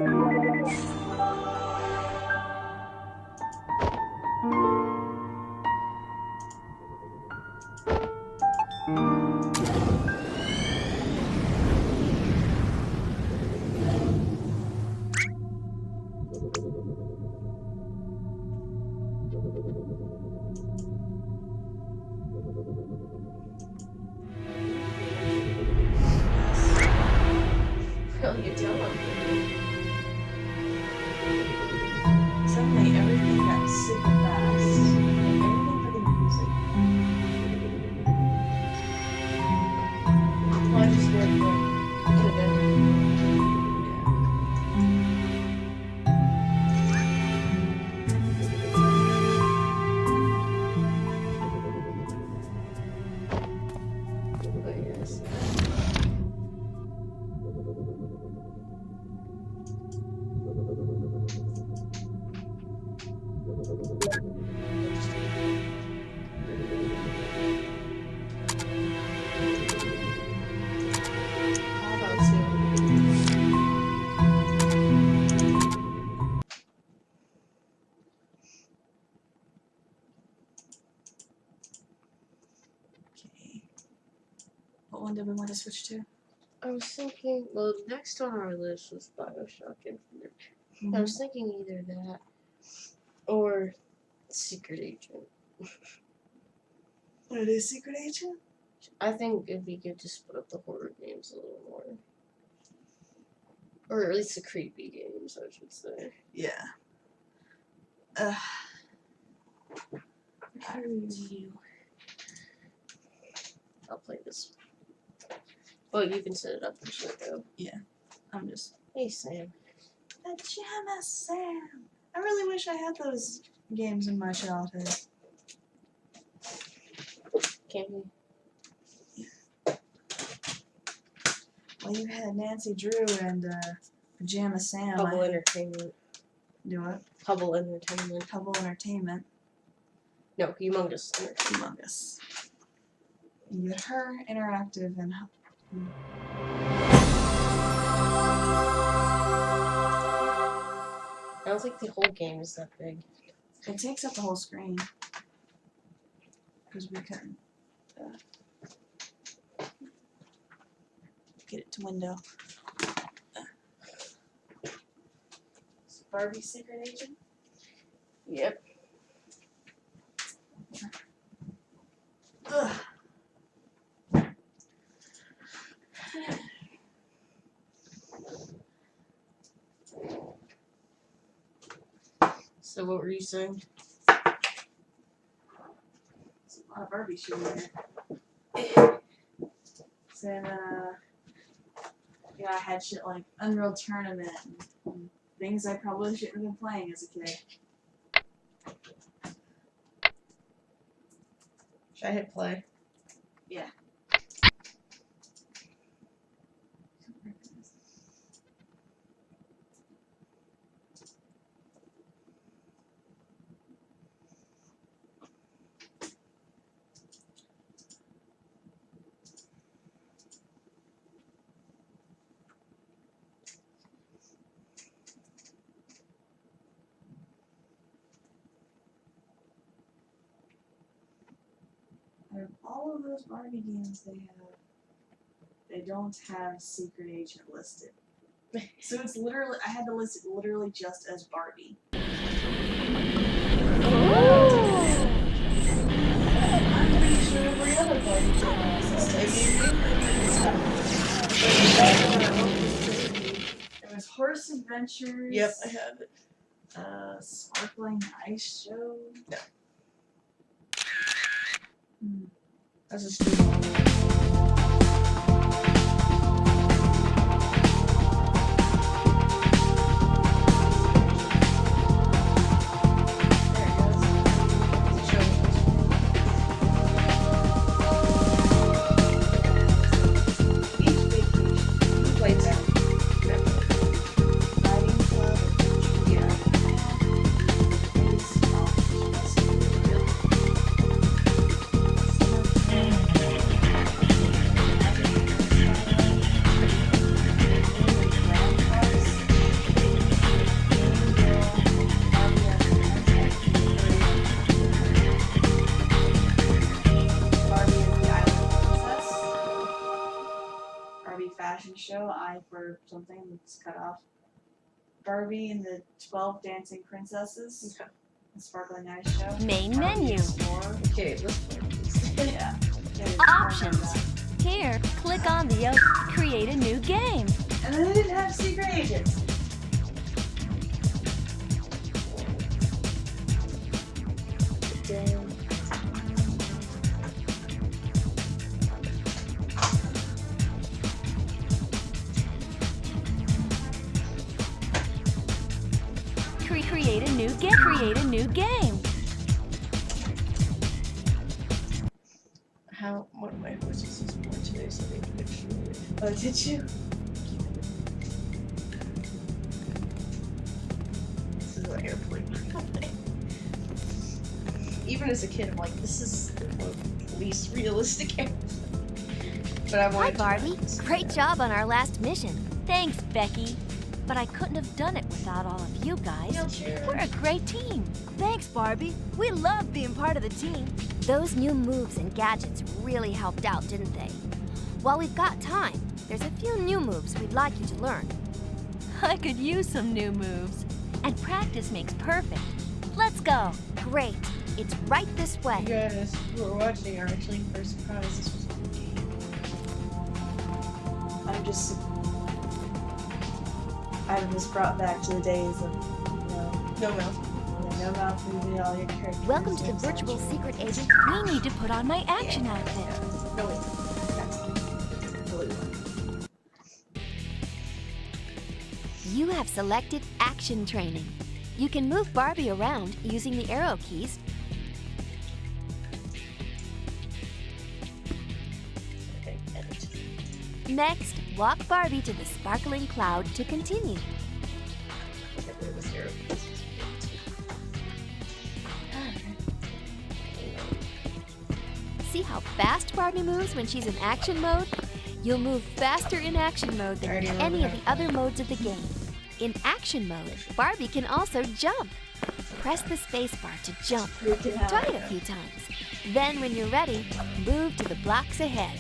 You don't. Suddenly everything got super fast. Everything for the music. Well, I just read what could have been. Oh, yes. How about you? Okay. What one did we want to switch to? I was thinking, well, next on our list was Bioshock Infinite. I was thinking either that or Secret Agent. What it is, Secret Agent? I think it'd be good to split up the horror games a little more. Or at least the creepy games, I should say. Yeah. How do you? I'll play this. Well, you can set it up for sure, though. I'm just. Hey, Sam. Pajama Sam! I really wish I had those games in my childhood. Can't we? Well, you had Nancy Drew and Pajama Sam. Hubble Entertainment. Do what? Hubble Entertainment. Hubble Entertainment. No, Humongous Entertainment. Humongous. You get her, Interactive, and I don't think the whole game is that big. it takes up the whole screen. Because we couldn't get it to window. Barbie Secret Agent? Yep. Ugh. So what were you saying? There's a lot of Barbie shit in there. Then, yeah, I had shit like Unreal Tournament and things I probably shouldn't have been playing as a kid. Should I hit play? Yeah. Out of all of those Barbie games they don't have Secret Agent listed. So it's literally, I had to list it literally just as Barbie. I'm pretty sure every other Barbie game was listed. There was Horse Adventures. Yep, I have it. Sparkling Ice Show. No. That's just too long. fashion show, for something that's cut off. Barbie and the 12 Dancing Princesses. Okay. The Sparkling Ice Show. Main Barbie menu. Explorer. Okay, let's play this. Yeah. Options. Here, click on the O. Create a new game. And then they didn't have secret agents. Create a new game. Create a new game. One of my horses is born today, so they can actually. Oh, did you? This is an airplane. Even as a kid, I'm like, this is the least realistic airplane. But I Hi, wanted Barbie. to this. Great job on our last mission. Thanks, Becky. But I couldn't have done it without all of you guys. We're a great team. Thanks, Barbie. We love being part of the team. Those new moves and gadgets really helped out, didn't they? While we've got time, there's a few new moves we'd like you to learn. I could use some new moves. And practice makes perfect. Let's go. Great. It's right this way. You guys who are watching are actually very surprised this was on the game. I'm just brought back to the days of, No mouth. no mouth movie, all your characters. Welcome to the virtual secret agent. We need to put on my action outfit. No wait. That's blue. You have selected action training. You can move Barbie around using the arrow keys. Okay, edit. Next, walk Barbie to the sparkling cloud to continue. Okay, there was arrow keys. See how fast Barbie moves when she's in action mode? You'll move faster in action mode than in any of the other modes of the game. In action mode, Barbie can also jump. Press the spacebar to jump. Try it a few times. Then, when you're ready, move to the blocks ahead.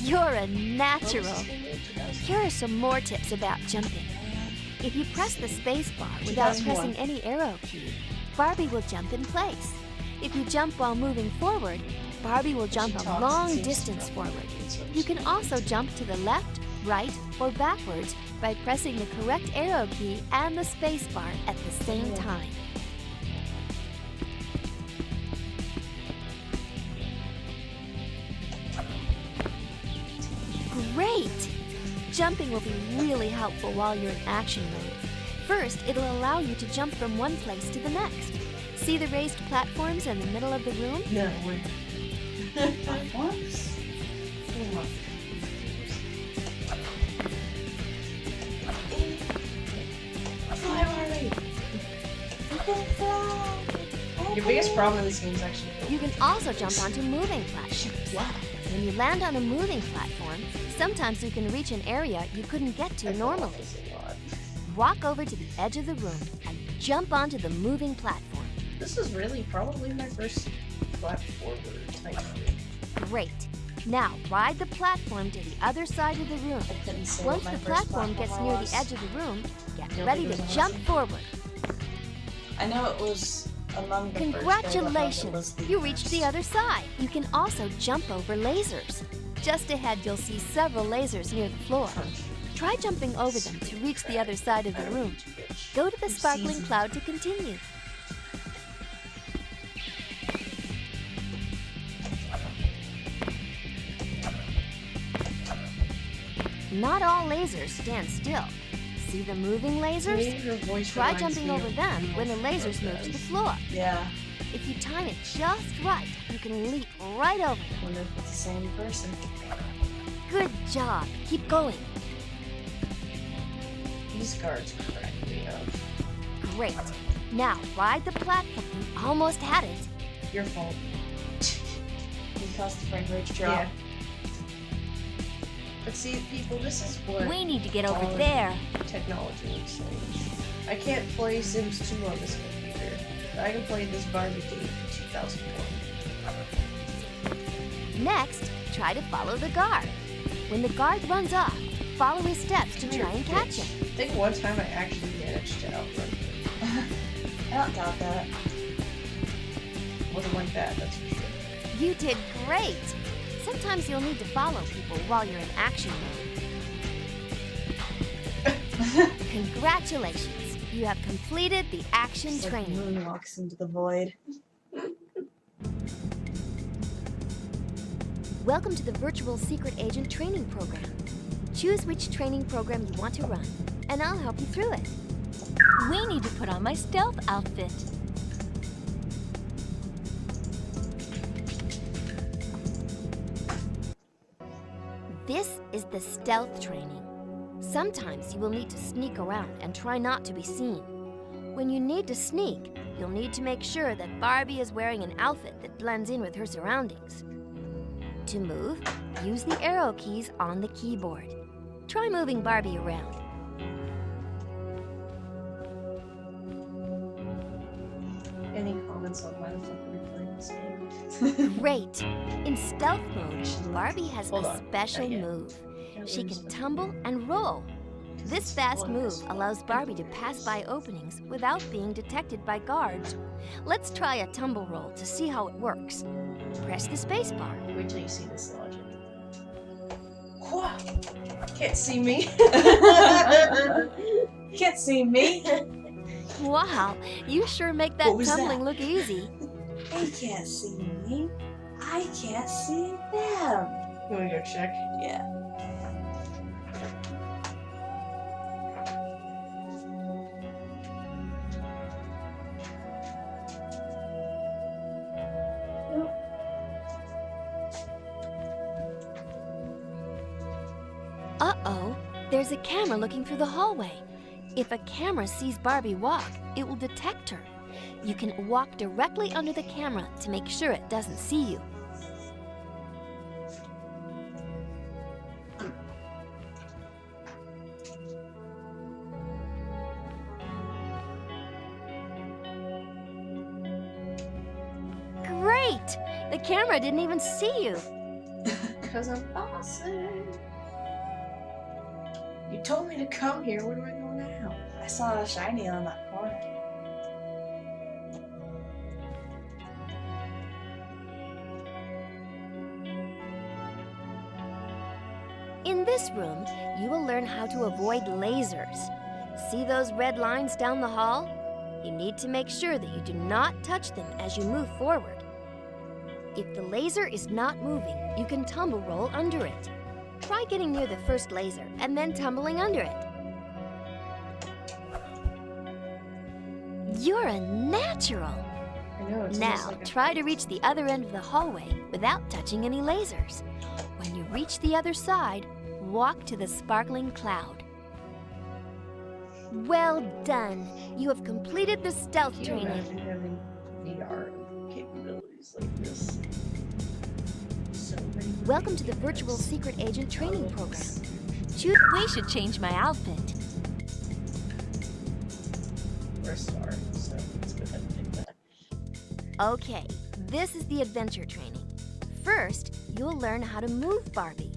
You're a natural. Here are some more tips about jumping. If you press the spacebar without 2001. pressing any arrow key, Barbie will jump in place. If you jump while moving forward, Barbie will jump a long distance forward. You can also jump to the left, right, or backwards by pressing the correct arrow key and the spacebar at the same time. Great! Jumping will be really helpful while you're in action mode. First, it'll allow you to jump from one place to the next. See the raised platforms in the middle of the room? No, we're Platforms? fly already. Your biggest problem in this game is actually You can also jump onto moving platforms. fly. When you land on a moving platform, sometimes you can reach an area you couldn't get to normally. Walk over to the edge of the room and jump onto the moving platform. This is really probably my first flat forward type thing. Great. Now ride the platform to the other side of the room. I couldn't say Once what my the first platform gets near was. the edge of the room, get Nobody ready was to on jump this. forward. I know it was among the first, but I don't know if it was Congratulations! the You reached the first. other side. You can also jump over lasers. Just ahead, you'll see several lasers near the floor. Try jumping over them to reach the other side of the room. Go to the sparkling cloud to continue. Not all lasers stand still. See the moving lasers? Try jumping over them when the lasers move to the floor. Yeah. If you time it just right, you can leap right over them. I wonder if it's the same person. Good job. Keep going. These guards crack me up. Great. Now ride the platform. You almost had it. Your fault. Because the frame rate drop. Yeah. But see, people, this is what We need to get over all there. technology looks like. I can't play Sims 2 on this computer. I can play this Barbie game in 2001. Next, try to follow the guard. When the guard runs off, follow his steps to try and catch him. I think one time I actually managed to outrun him. I don't doubt that. Wasn't like that, that's for sure. You did great! Sometimes you'll need to follow people while you're in action mode. Congratulations! You have completed the action It's like training. Moon walks into the void. Welcome to the Virtual Secret Agent Training Program. Choose which training program you want to run, and I'll help you through it. We need to put on my stealth outfit. This is the stealth training. Sometimes you will need to sneak around and try not to be seen. When you need to sneak, you'll need to make sure that Barbie is wearing an outfit that blends in with her surroundings. To move, use the arrow keys on the keyboard. Try moving Barbie around. Any comments on why the fuck are we playing this game? Great! In stealth mode, Barbie has Hold a on, special not yet. move. Can't She lose can them. tumble and roll. This fast move allows Barbie to pass by openings without being detected by guards. Let's try a tumble roll to see how it works. Press the space bar. Wait till you see this logic. Wha- Can't see me. Can't see me. Wow, you sure make that What was tumbling that? look easy. They can't see me. I can't see them. You wanna go check? Yeah. Uh-oh, there's a camera looking through the hallway. If a camera sees Barbie walk, it will detect her. You can walk directly under the camera to make sure it doesn't see you. Great! The camera didn't even see you. Cause I'm bossy. You told me to come here. Where do I go now? I saw a shiny on that corner. In this room, you will learn how to avoid lasers. See those red lines down the hall? You need to make sure that you do not touch them as you move forward. If the laser is not moving, you can tumble roll under it. Try getting near the first laser and then tumbling under it. You're a natural! I know, it's Now, almost like a- try to reach the other end of the hallway without touching any lasers. When you reach the other side, walk to the sparkling cloud. Well done! You have completed the stealth Can you training. imagine having VR capabilities like this? So many Welcome to the things. Virtual Secret Agent Training Program. Yes. We should change my outfit. We're a star, so let's go ahead and take that. Okay, this is the adventure training. First, you'll learn how to move Barbie.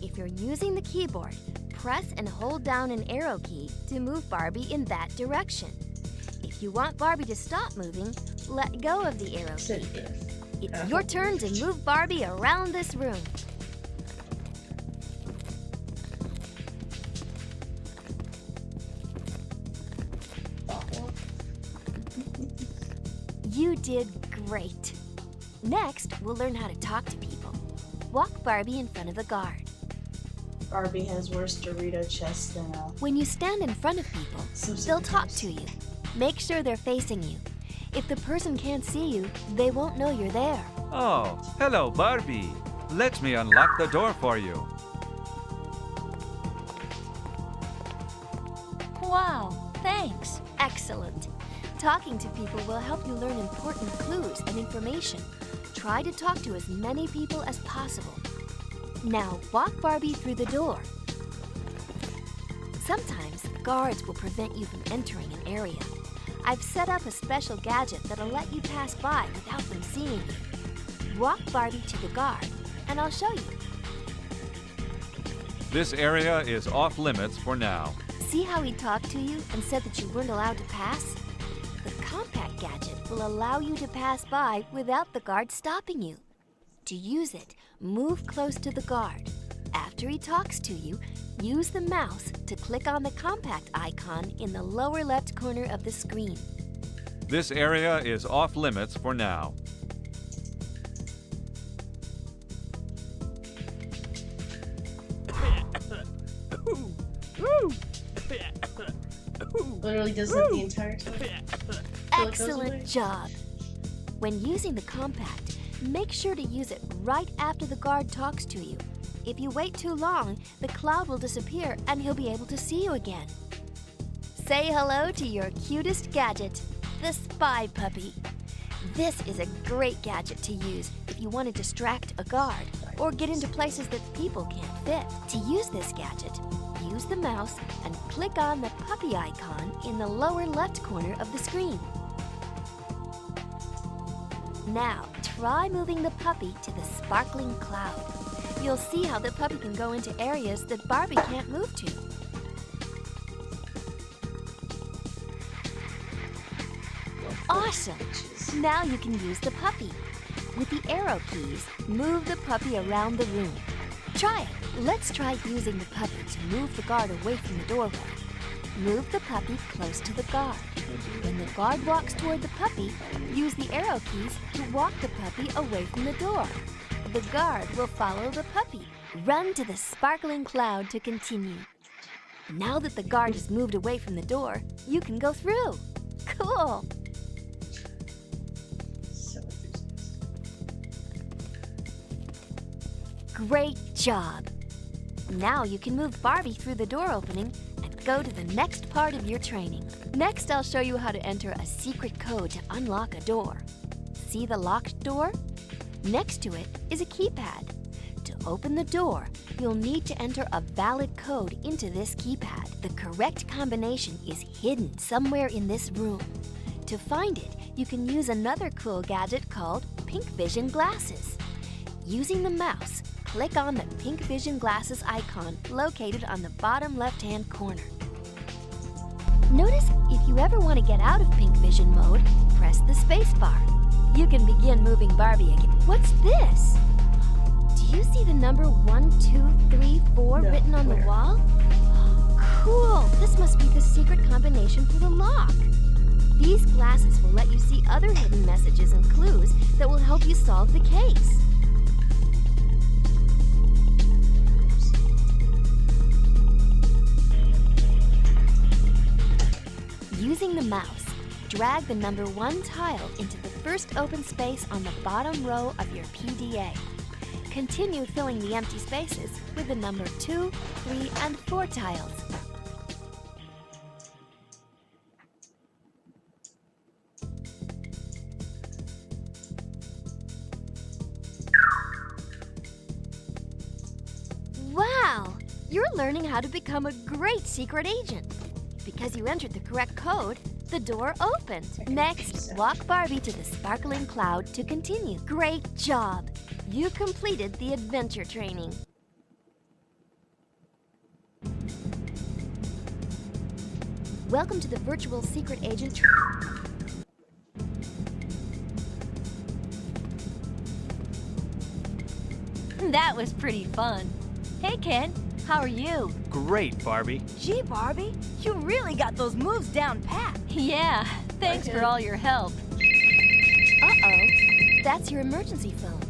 If you're using the keyboard, press and hold down an arrow key to move Barbie in that direction. If you want Barbie to stop moving, let go of the arrow key. Sit here. It's your turn to move Barbie around this room. Thoughtful. You did great. Next, we'll learn how to talk to people. Walk Barbie in front of the guard. Barbie has worse Dorito chest than a. When you stand in front of people, they'll talk to you. Make sure they're facing you. If the person can't see you, they won't know you're there. Oh, hello, Barbie. Let me unlock the door for you. Wow, thanks. Excellent. Talking to people will help you learn important clues and information. Try to talk to as many people as possible. Now walk Barbie through the door. Sometimes guards will prevent you from entering an area. I've set up a special gadget that'll let you pass by without them seeing you. Walk Barbie to the guard, and I'll show you. This area is off limits for now. See how he talked to you and said that you weren't allowed to pass? The compact gadget will allow you to pass by without the guard stopping you. To use it, move close to the guard. After he talks to you, use the mouse to click on the compact icon in the lower left corner of the screen. This area is off limits for now. Literally does that the entire time. Till it goes away. Excellent job! When using the compact, make sure to use it right after the guard talks to you. If you wait too long, the cloud will disappear and he'll be able to see you again. Say hello to your cutest gadget, the Spy Puppy. This is a great gadget to use if you want to distract a guard or get into places that people can't fit. To use this gadget, use the mouse and click on the puppy icon in the lower left corner of the screen. Now, try moving the puppy to the sparkling cloud. You'll see how the puppy can go into areas that Barbie can't move to. Awesome! Now you can use the puppy. With the arrow keys, move the puppy around the room. Try it. Let's try using the puppy to move the guard away from the doorway. Move the puppy close to the guard. When the guard walks toward the puppy, use the arrow keys to walk the puppy away from the door. The guard will follow the puppy. Run to the sparkling cloud to continue. Now that the guard has moved away from the door, you can go through. Cool! So enthusiastic. Great job! Now you can move Barbie through the door opening and go to the next part of your training. Next, I'll show you how to enter a secret code to unlock a door. See the locked door? Next to it is a keypad. To open the door, you'll need to enter a valid code into this keypad. The correct combination is hidden somewhere in this room. To find it, you can use another cool gadget called Pink Vision Glasses. Using the mouse, click on the Pink Vision Glasses icon located on the bottom left-hand corner. Notice if you ever want to get out of Pink Vision mode, press the space bar. You can begin moving Barbie again. What's this? Do you see the number 1, 2, 3, 4 No, written on where? the wall? Cool! This must be the secret combination for the lock. These glasses will let you see other hidden messages and clues that will help you solve the case. Using the mouse, drag the number 1 tile into the first open space on the bottom row of your PDA. Continue filling the empty spaces with the number 2, 3, and 4 tiles. Wow! You're learning how to become a great secret agent. Because you entered the correct code, the door opened. Next, walk Barbie to the sparkling cloud to continue. Great job! You completed the adventure training. Welcome to the virtual secret agent. That was pretty fun. Hey, Ken. How are you? Great, Barbie. Gee, Barbie, you really got those moves down pat. Yeah, thanks for all your help. Uh-oh, that's your emergency phone.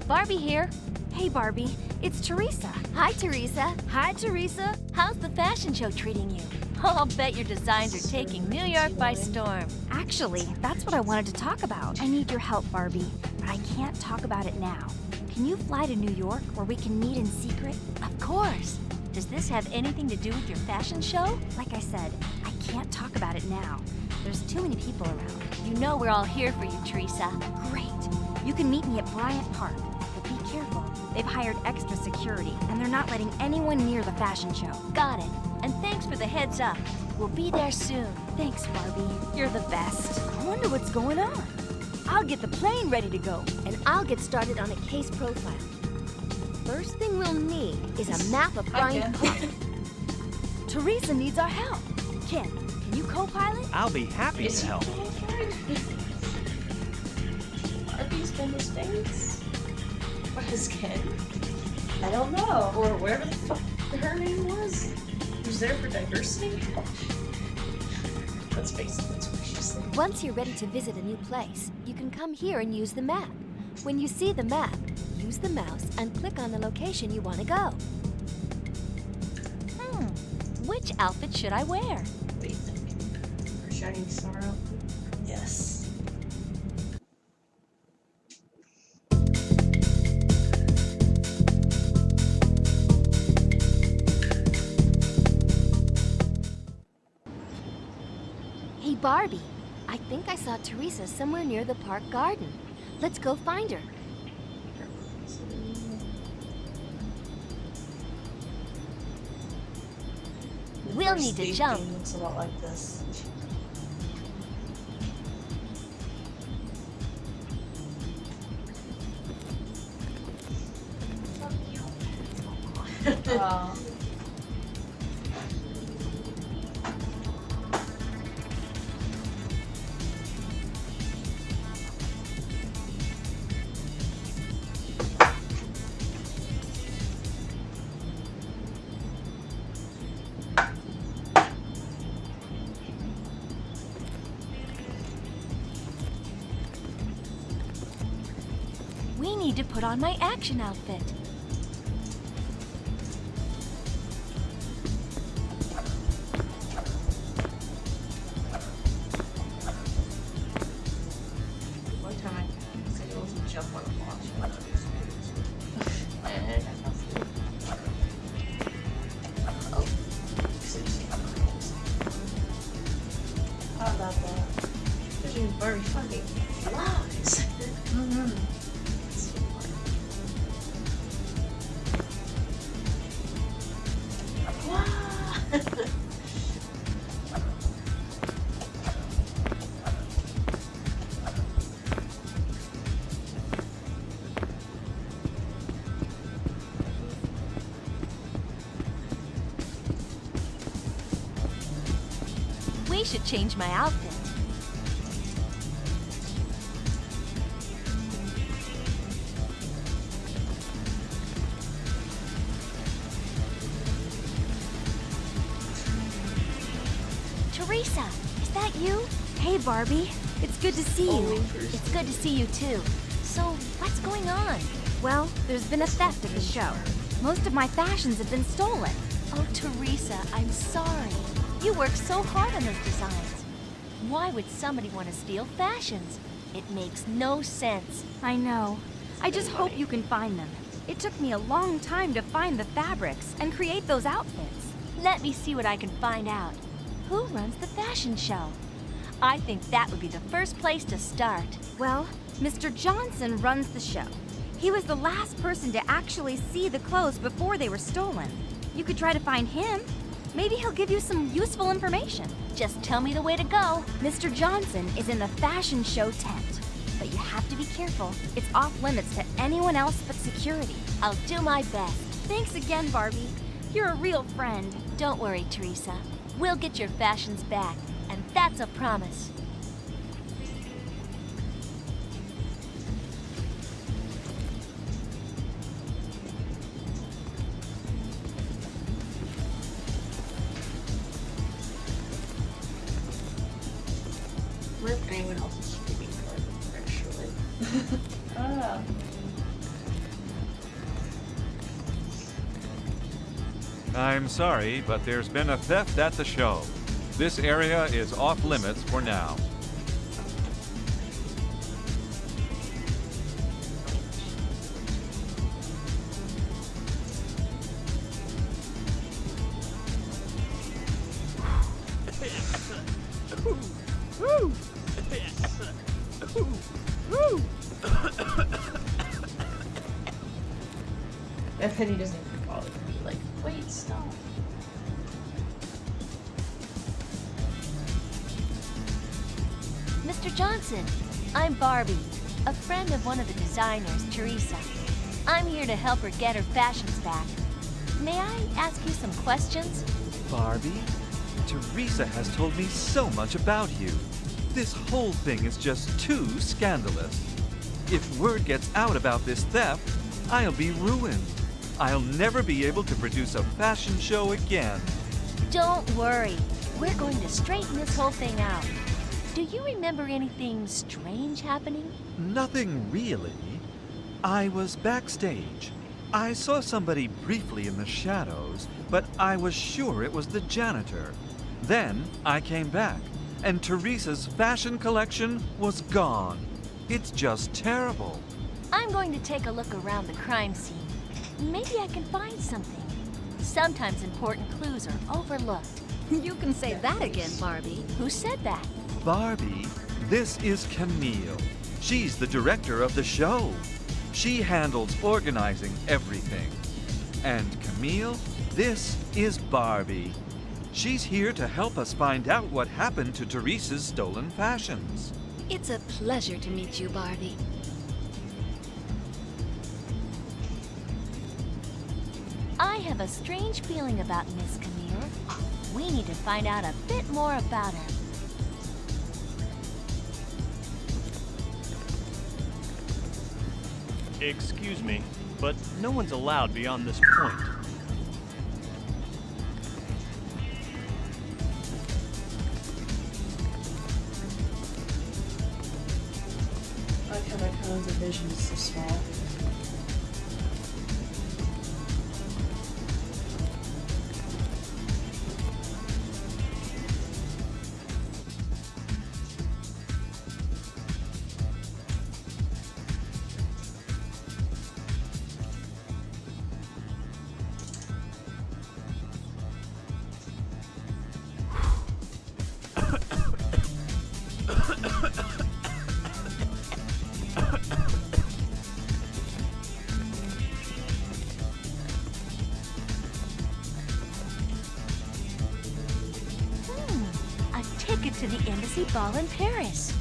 Barbie here. Hey, Barbie, it's Teresa. Hi, Teresa. Hi, Teresa. How's the fashion show treating you? I'll bet your designs are taking New York by storm. Actually, that's what I wanted to talk about. I need your help, Barbie, but I can't talk about it now. Can you fly to New York where we can meet in secret? Of course. Does this have anything to do with your fashion show? Like I said, I can't talk about it now. There's too many people around. You know we're all here for you, Teresa. Great. You can meet me at Bryant Park, but be careful. They've hired extra security, and they're not letting anyone near the fashion show. Got it. And thanks for the heads up. We'll be there soon. Thanks, Barbie. You're the best. I wonder what's going on. I'll get the plane ready to go. And I'll get started on a case profile. First thing we'll need is a map of Bryant Park. Teresa needs our help. Ken, can you co-pilot? I'll be happy Is to he help. qualified? Are these been mistakes? Or his Ken? I don't know. Or whatever the fuck her name was? Who's there for diversity? Let's face it, that's what she's saying. Once you're ready to visit a new place, you can come here and use the map. When you see the map, use the mouse and click on the location you want to go. Which outfit should I wear? What do you think? Her shining star outfit? Yes. Hey Barbie, I think I saw Teresa somewhere near the park garden. Let's go find her. We'll need to jump. Looks a lot like this. We need to put on my action outfit. One time I said I wasn't jump on a launch. Oh. How about that? This is very funny. Lies. We should change my outfit. Teresa, is that you? Hey, Barbie. It's good to see you. It's good to see you too. So, what's going on? Well, there's been a theft at the show. Most of my fashions have been stolen. Oh, Teresa, I'm sorry. You worked so hard on those designs. Why would somebody want to steal fashions? It makes no sense. I know. I just hope you can find them. It took me a long time to find the fabrics and create those outfits. Let me see what I can find out. Who runs the fashion show? I think that would be the first place to start. Well, Mr. Johnson runs the show. He was the last person to actually see the clothes before they were stolen. You could try to find him. Maybe he'll give you some useful information. Just tell me the way to go. Mr. Johnson is in the fashion show tent. But you have to be careful. It's off limits to anyone else but security. I'll do my best. Thanks again, Barbie. You're a real friend. Don't worry, Teresa. We'll get your fashions back, and that's a promise. What if anyone else is streaming for it, actually? Ah. I'm sorry, but there's been a theft at the show. This area is off limits for now. And then he doesn't even bother to be like, wait, stop. Johnson. I'm Barbie, a friend of one of the designers, Teresa. I'm here to help her get her fashions back. May I ask you some questions? Barbie, Teresa has told me so much about you. This whole thing is just too scandalous. If word gets out about this theft, I'll be ruined. I'll never be able to produce a fashion show again. Don't worry. We're going to straighten this whole thing out. Do you remember anything strange happening? Nothing really. I was backstage. I saw somebody briefly in the shadows, but I was sure it was the janitor. Then I came back, and Teresa's fashion collection was gone. It's just terrible. I'm going to take a look around the crime scene. Maybe I can find something. Sometimes important clues are overlooked. You can say that again, Barbie. Who said that? Barbie, this is Camille. She's the director of the show. She handles organizing everything. And Camille, this is Barbie. She's here to help us find out what happened to Teresa's stolen fashions. It's a pleasure to meet you, Barbie. I have a strange feeling about Miss Camille. We need to find out a bit more about her. Excuse me, but no one's allowed beyond this point. I like how my cones of vision is so small. A ticket to the embassy ball in Paris.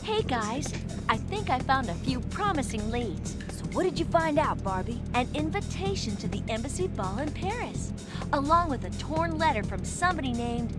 Hey guys, I think I found a few promising leads. So what did you find out, Barbie? An invitation to the embassy ball in Paris, along with a torn letter from somebody named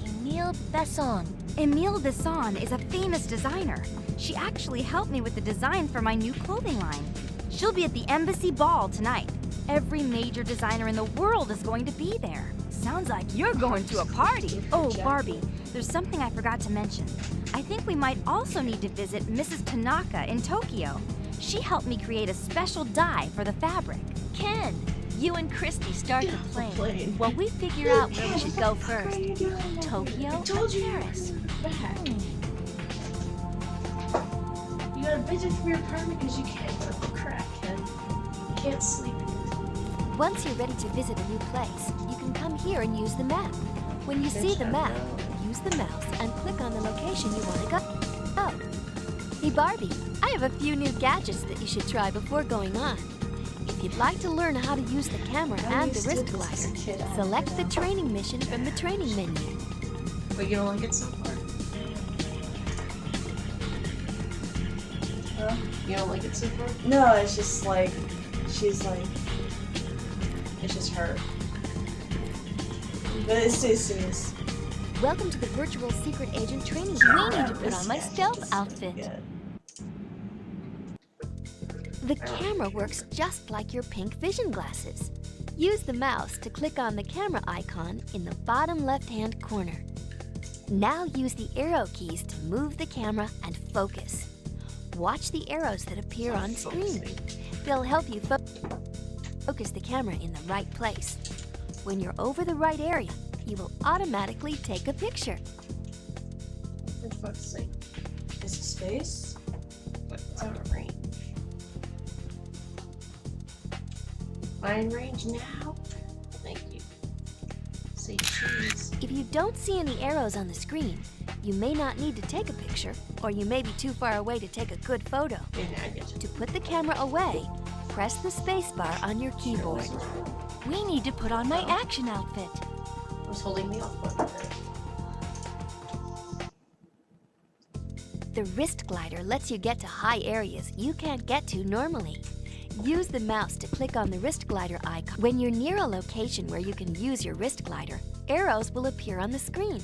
Emile Besson. Emile Besson is a famous designer. She actually helped me with the design for my new clothing line. She'll be at the embassy ball tonight. Every major designer in the world is going to be there. Sounds like you're going to a party. Oh, Barbie, there's something I forgot to mention. I think we might also need to visit Mrs. Tanaka in Tokyo. She helped me create a special dye for the fabric. Ken, you and Christy start the plane while we figure out where we should go first. Tokyo or Paris? You gotta visit from your apartment because you can't go to crack, Ken. You can't sleep. Once you're ready to visit a new place, you can come here and use the map. When you see the map, use the mouse and click on the location you want to go. Oh. Hey Barbie, I have a few new gadgets that you should try before going on. If you'd like to learn how to use the camera and the wrist glider, select the training mission from the training menu. But you don't like it so far? Huh? You don't like it so far? No, it's just like, she's like, it's just her. But it stays serious. Welcome to the virtual secret agent training. We need to put on my stealth outfit. The camera works just like your pink vision glasses. Use the mouse to click on the camera icon in the bottom left-hand corner. Now use the arrow keys to move the camera and focus. Watch the arrows that appear on screen. They'll help you focus the camera in the right place. When you're over the right area, you will automatically take a picture. For fuck's sake. Is it space? It's out of range. Find range now? Thank you. Say cheese. If you don't see any arrows on the screen, you may not need to take a picture, or you may be too far away to take a good photo. Yeah, I get you. To put the camera away, press the spacebar on your keyboard. We need to put on my action outfit. I was holding the off button there. The wrist glider lets you get to high areas you can't get to normally. Use the mouse to click on the wrist glider icon. When you're near a location where you can use your wrist glider, arrows will appear on the screen.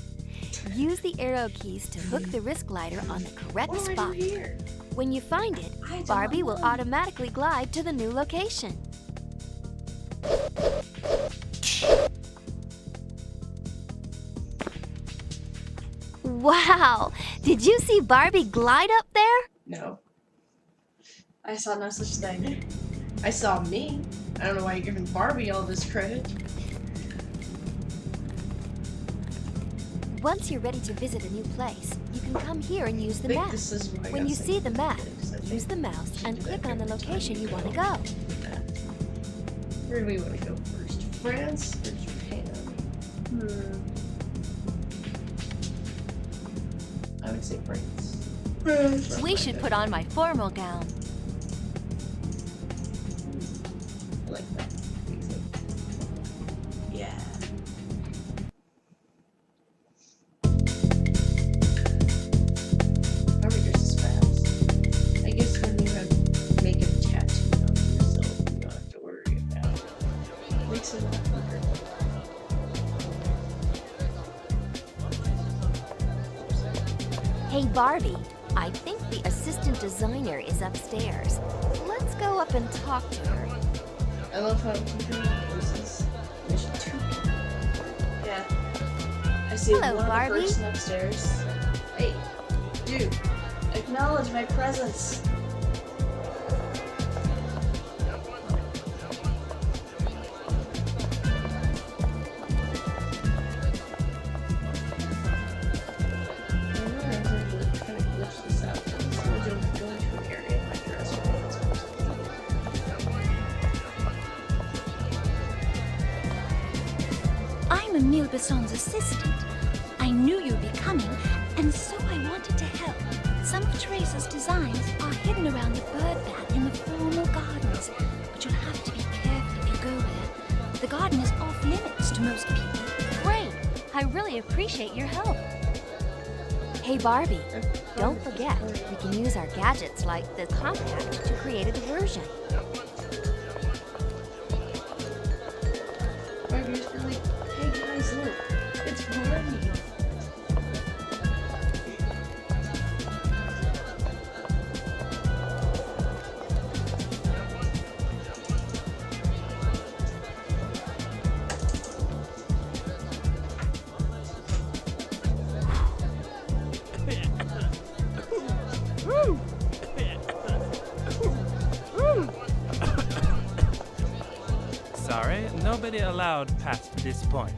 Use the arrow keys to hook the wrist glider on the correct What do I spot. do here? When you find it, I don't Barbie will know. automatically glide to the new location. Wow! Did you see Barbie glide up there? No. I saw no such thing. I saw me. I don't know why you're giving Barbie all this credit. Once you're ready to visit a new place, you can come here and use the I think map. this is what I When got you saved see the for map, today, 'cause I use think the mouse we should and do click that on the every time location you want to go. go. Where do we want to go first? France or Japan? I would say France. We should put on my formal gown. I like that. Yeah. Probably just as fast. I guess when you have makeup tattooed on yourself, you don't have to worry about it. Makes it a lot quicker. Hey Barbie, I think the assistant designer is upstairs. Let's go up and talk to her. I love how this is mission 2. Yeah. I see Hello, one Barbie. person upstairs. Hey, dude, acknowledge my presence. I'm Emile Besson's assistant. I knew you'd be coming, and so I wanted to help. Some of Teresa's designs are hidden around the bird bath in the formal gardens, but you'll have to be careful if you go there. The garden is off limits to most people. Great! I really appreciate your help. Hey Barbie, don't forget, we can use our gadgets like the compact to create a diversion. Barbie's like, hey guys, look, it's Barbie. Sorry, nobody allowed past this point.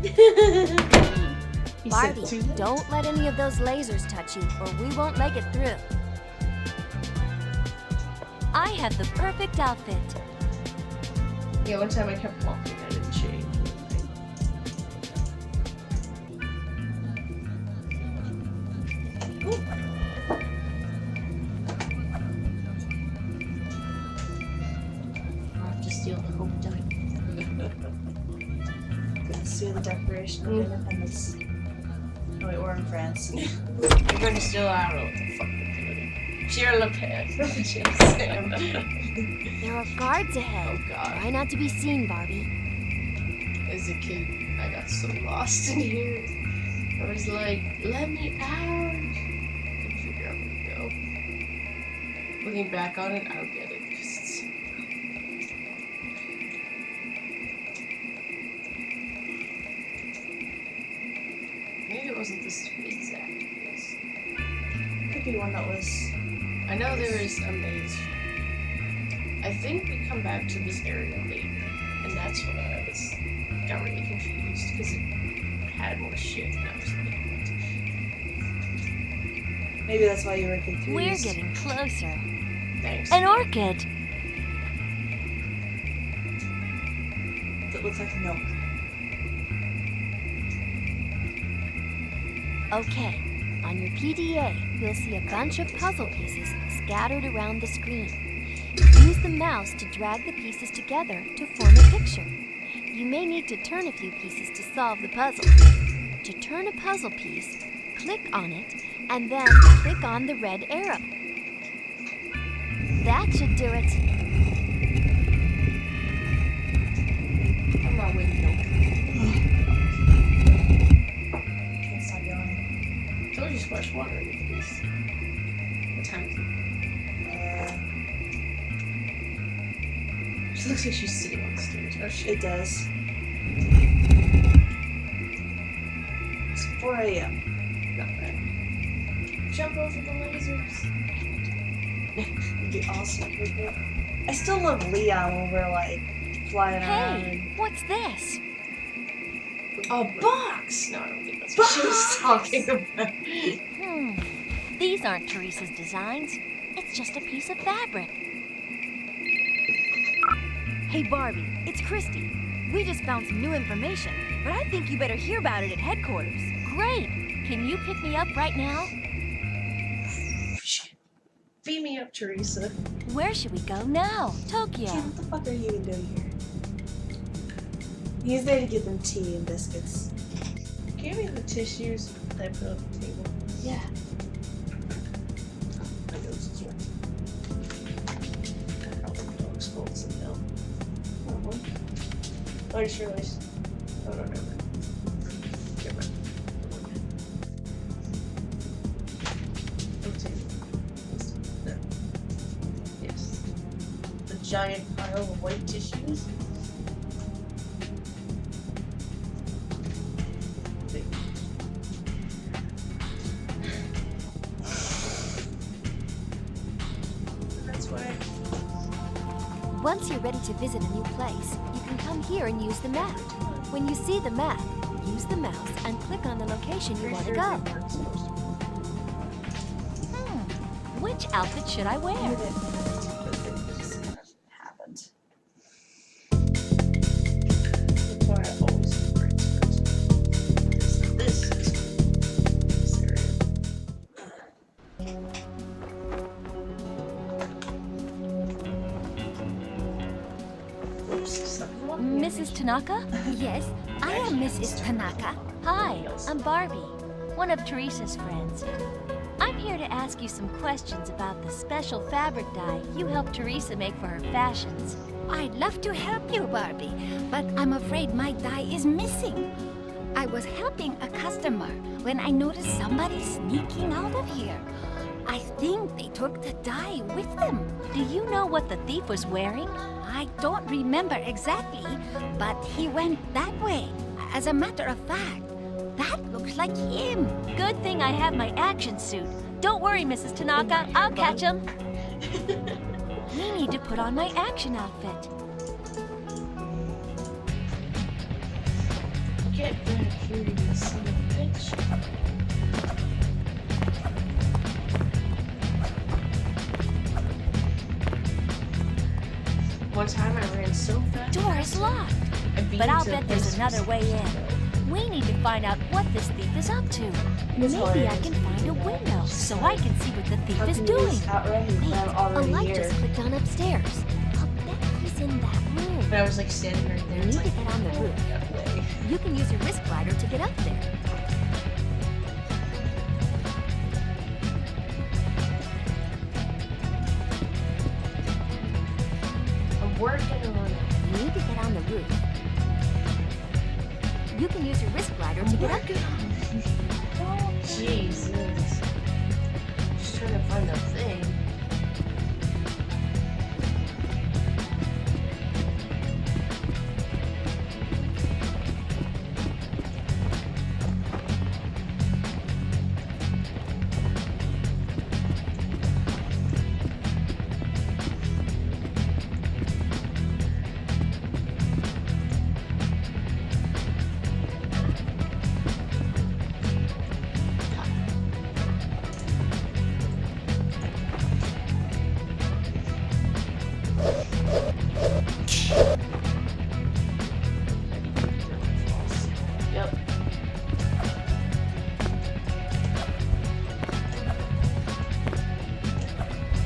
He Barbie, said 2 don't let any of those lasers touch you, or we won't make it through. I have the perfect outfit. Yeah, one time I kept walking, I didn't change. Ooh. I'll have to steal the whole time. Gonna see the Declaration of Independence. Oh wait, we're in France. You're going to steal, I don't know what the fuck they're doing. Cheer Le Pen. Just Sam. There are guards ahead. Oh god. Try not to be seen, Barbie. As a kid, I got so lost in here. I was like, let me out. Couldn't figure out where to go. Looking back on it, I don't get it. 'Cause it's... Maybe it wasn't this exact place. Could be one that was. I know there is a maze. I think we come back to this area later, and that's when I got really confused because it had more shit. And I was like, Maybe that's why you were confused. We're getting closer. thanks. An orchid! That looks like milk. Okay, on your PDA, you'll see a bunch of puzzle pieces scattered around the screen. Use the mouse to drag the pieces together to form a picture. You may need to turn a few pieces to solve the puzzle. To turn a puzzle piece, click on it, and then click on the red arrow. That should do it. I'm not waiting. No. Can't stop yawning. Told you splash water in your face. What time is it? She looks like she's sitting on the stairs. Oh shit. It does. It's 4 a.m. Not bad. Jump over the lasers. It'd be awesome. I still love Leon when we're like flying around. Hey, what's this? A box! No, I don't think that's what she was talking about. These aren't Teresa's designs. It's just a piece of fabric. Hey, Barbie, it's Christy. We just found some new information, but I think you better hear about it at headquarters. Great! Can you pick me up right now? Beam me up, Teresa. Where should we go now? Tokyo. Kid, what the fuck are you even doing here? He's there to give them tea and biscuits. Give me the tissues that I put on the table. Yeah. My nose is wet. I probably the dog's cold some milk. Oh, I just realized. Oh, no, never mind. Never mind. Okay. No. Yes. The giant pile of white tissues. That's why. Once you're ready to visit a new place, you can come here and use the map. When you see the map, use the mouse and click on the location you want to go. Which outfit should I wear? It just kind of happened. That's why I always do braids first. This is this area. Oops, something wrong. Mrs. Tanaka? Yes, I am Mrs. Tanaka. Hi, I'm Barbie, one of Teresa's friends. I'm here to ask you some questions about the special fabric dye you helped Teresa make for her fashions. I'd love to help you, Barbie, but I'm afraid my dye is missing. I was helping a customer when I noticed somebody sneaking out of here. I think they took the dye with them. Do you know what the thief was wearing? I don't remember exactly, but he went that way. As a matter of fact, that looks like him. Good thing I have my action suit. Don't worry, Mrs. Tanaka, I'll catch him. We need to put on my action outfit. Get back here, you son of a bitch. One time I ran so fast. Door is locked, I beat but I'll to bet there's this- another way in. We need to find out what this thief is up to. It's Maybe I hilarious. can find a window so I can see what the thief How is can you doing. just outrun him? Wait, I'm a already light here. just clicked on upstairs. I'll bet he's in that room. But I was like standing right there. You It's need to like, get on the roof. that way. You can use your wrist glider to get up there. I'm working on it. You need to get on the roof. You can use your wrist glider to get up there. Oh, Jesus. Just trying to find that thing. Yep.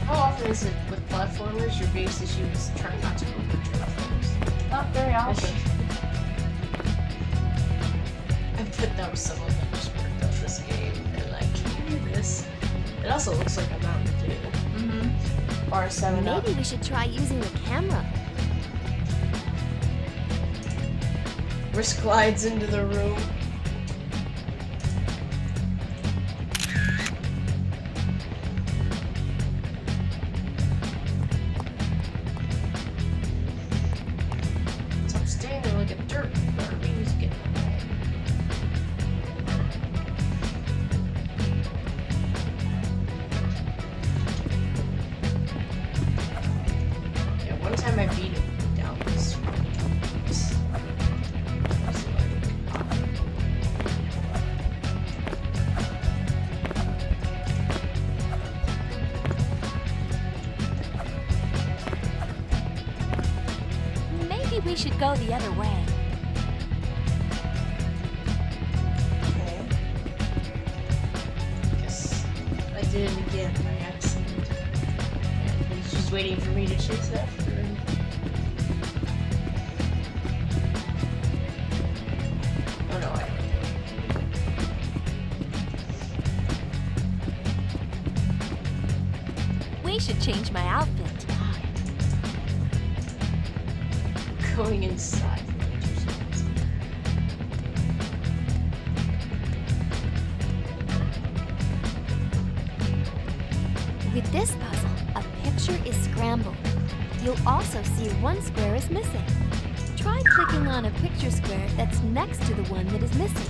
How often is it with platformers your base issue is trying not to go over platforms? Not very often. I bet that was someone that just worked on this game and also looks like a mountain too. Mm-hmm. Or a 7-Up. Maybe we should try using the camera. Risk glides into the room. Stop standing there like a dirt Barbie's getting away. Yeah, one time I beat him down this road. Maybe we should go the other way. Okay. Guess I did it again by accident. And he's just waiting for me to chase after him. Oh no, I don't. We should change my outfit. Going inside. With this puzzle, a picture is scrambled. You'll also see one square is missing. Try clicking on a picture square that's next to the one that is missing.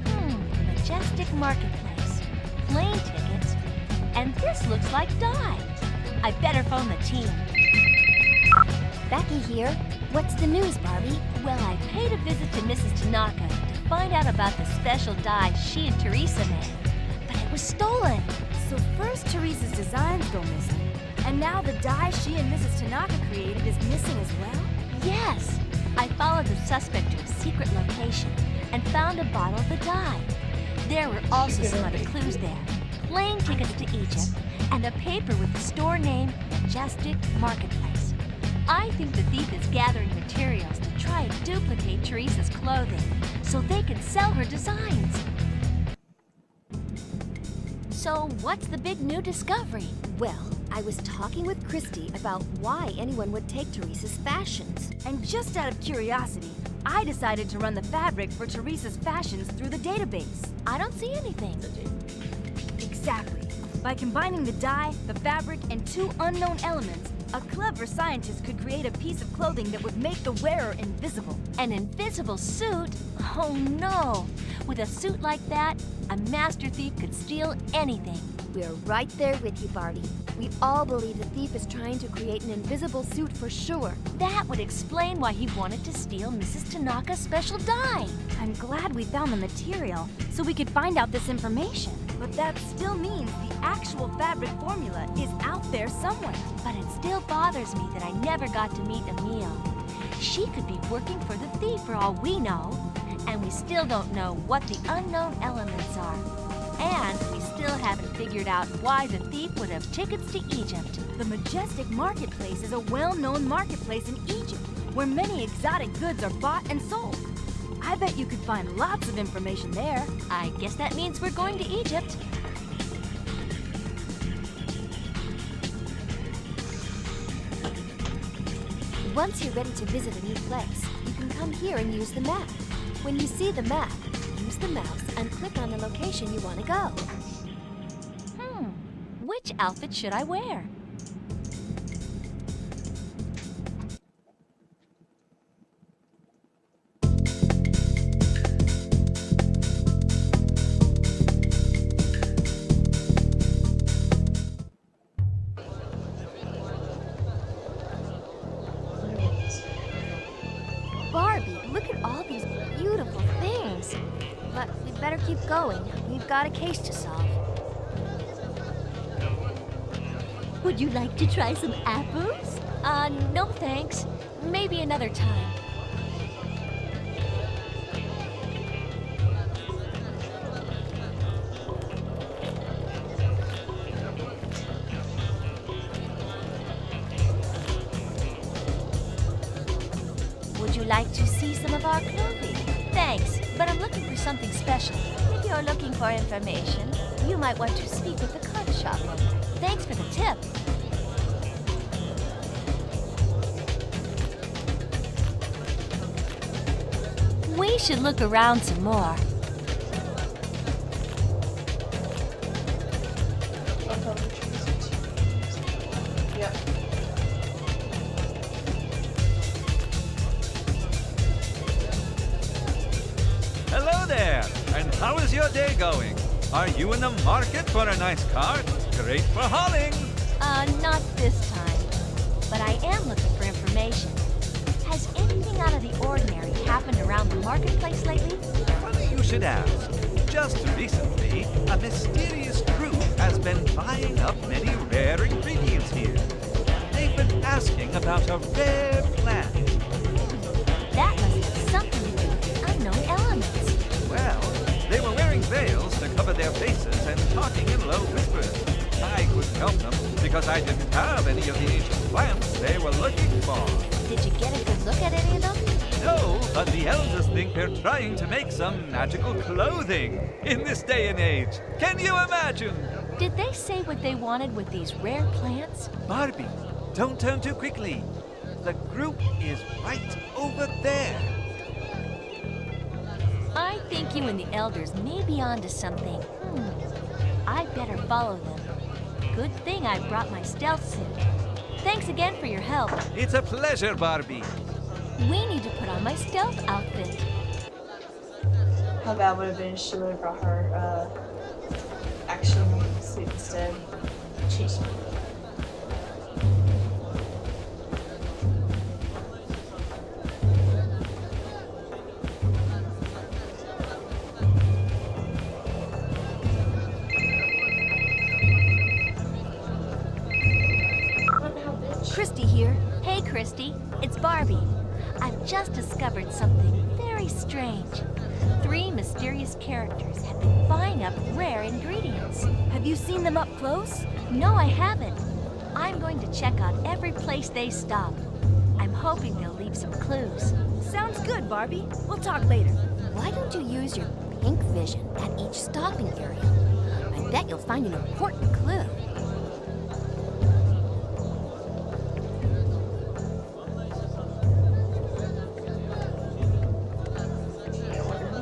The Majestic Marketplace. Plane tickets. And this looks like dye. I better phone the team. Becky here. What's the news, Barbie? Well, I paid a visit to Mrs. Tanaka to find out about the special dye she and Teresa made. But it was stolen. So first Teresa's designs go missing, and now the dye she and Mrs. Tanaka created is missing as well? Yes. I followed the suspect to a secret location and found a bottle of the dye. There were also some other clues there. Plane tickets to Egypt and a paper with the store name Majestic Marketplace. I think the thief is gathering materials to try and duplicate Teresa's clothing so they can sell her designs. So what's the big new discovery? Well, I was talking with Christy about why anyone would take Teresa's fashions. And just out of curiosity, I decided to run the fabric for Teresa's fashions through the database. I don't see anything. Exactly. By combining the dye, the fabric, and two unknown elements, a clever scientist could create a piece of clothing that would make the wearer invisible. An invisible suit? Oh no! With a suit like that, a master thief could steal anything. We're right there with you, Barbie. We all believe the thief is trying to create an invisible suit for sure. That would explain why he wanted to steal Mrs. Tanaka's special dye. I'm glad we found the material, so we could find out this information. But that still means the actual fabric formula is out there somewhere. But it still bothers me that I never got to meet Emile. She could be working for the thief for all we know. And we still don't know what the unknown elements are. And we still haven't figured out why the thief would have tickets to Egypt. The Majestic Marketplace is a well-known marketplace in Egypt, where many exotic goods are bought and sold. I bet you could find lots of information there. I guess that means we're going to Egypt. Once you're ready to visit a new place, you can come here and use the map. When you see the map, use the mouse and click on the location you want to go. Which outfit should I wear? Barbie, look at all these beautiful things. But we'd better keep going. We've got a case to solve. Would you like to try some apples? No thanks. Maybe another time. Would you like to see some of our clothing? Thanks, but I'm looking for something special. Maybe If you're looking for information, you might want to speak with the card shop owner. Thanks for the tip. We should look around some more. Yep. Hello there, and how is your day going? Are you in the market for a nice cart? Great for hauling. Not this time. But I am looking for information. Has anything out of the ordinary happened around the marketplace lately? Funny you should ask. Just recently, a mysterious group has been buying up many rare ingredients here. They've been asking about a rare plant. That must have something to do with unknown elements. Well, they were wearing veils to cover their faces and talking in low whispers. I couldn't help them because I didn't have any of the ancient plants they were looking for. Did you get a good look at any of them? No, but the elders think they're trying to make some magical clothing in this day and age. Can you imagine? Did they say what they wanted with these rare plants? Barbie, don't turn too quickly. The group is right over there. I think you and the elders may be onto something. I'd better follow them. Good thing I brought my stealth suit. Thanks again for your help. It's a pleasure, Barbie. We need to put on my stealth outfit. How bad would it have been if she would have brought her action suit instead? Jeez. Christy here. Hey, Christy. It's Barbie. I've just discovered something very strange. 3 mysterious characters have been buying up rare ingredients. Have you seen them up close? No, I haven't. I'm going to check out every place they stop. I'm hoping they'll leave some clues. Sounds good, Barbie. We'll talk later. Why don't you use your pink vision at each stopping area? I bet you'll find an important clue.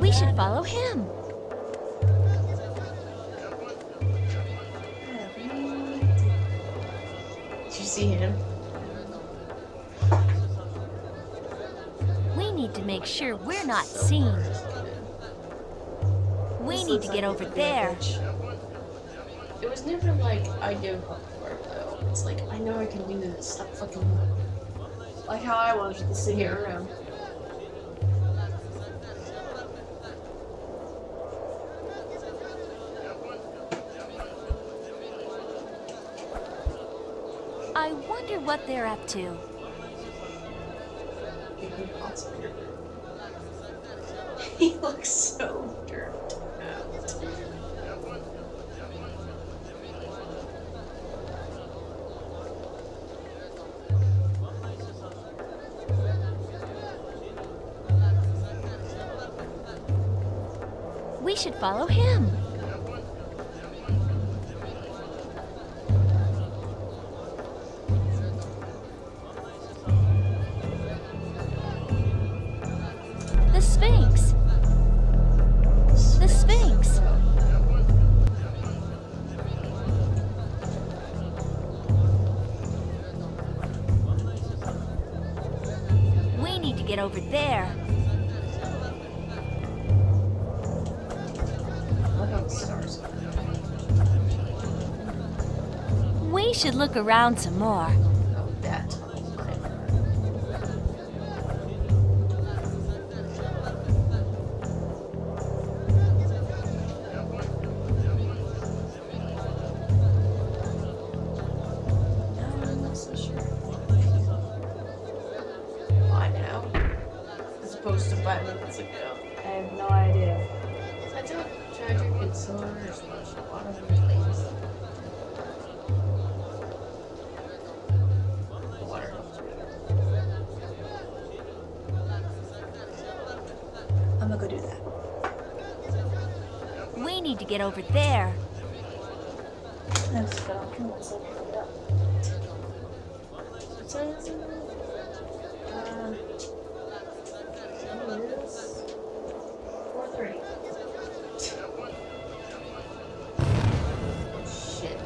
We should follow him. Did you see him? We need to make sure we're not seen. We need to get over there. It was never like I give up for it though. It's like I know I can do this. Stop fucking Like how I was with the sitting singer. around. I wonder what they're up to. He looks so derped out. We should follow him. The Sphinx. The Sphinx. We need to get over there. Look how the stars are. We should look around some more. Oh, that tunnel. I'm not so sure. Why now? As opposed to 5 minutes ago. I have no idea. I don't try to drink soda or splash water on your face. The water helps me. I'm gonna go do that. need to get over there. That's fun. Come on, so pick up. What is 4:30. Shit.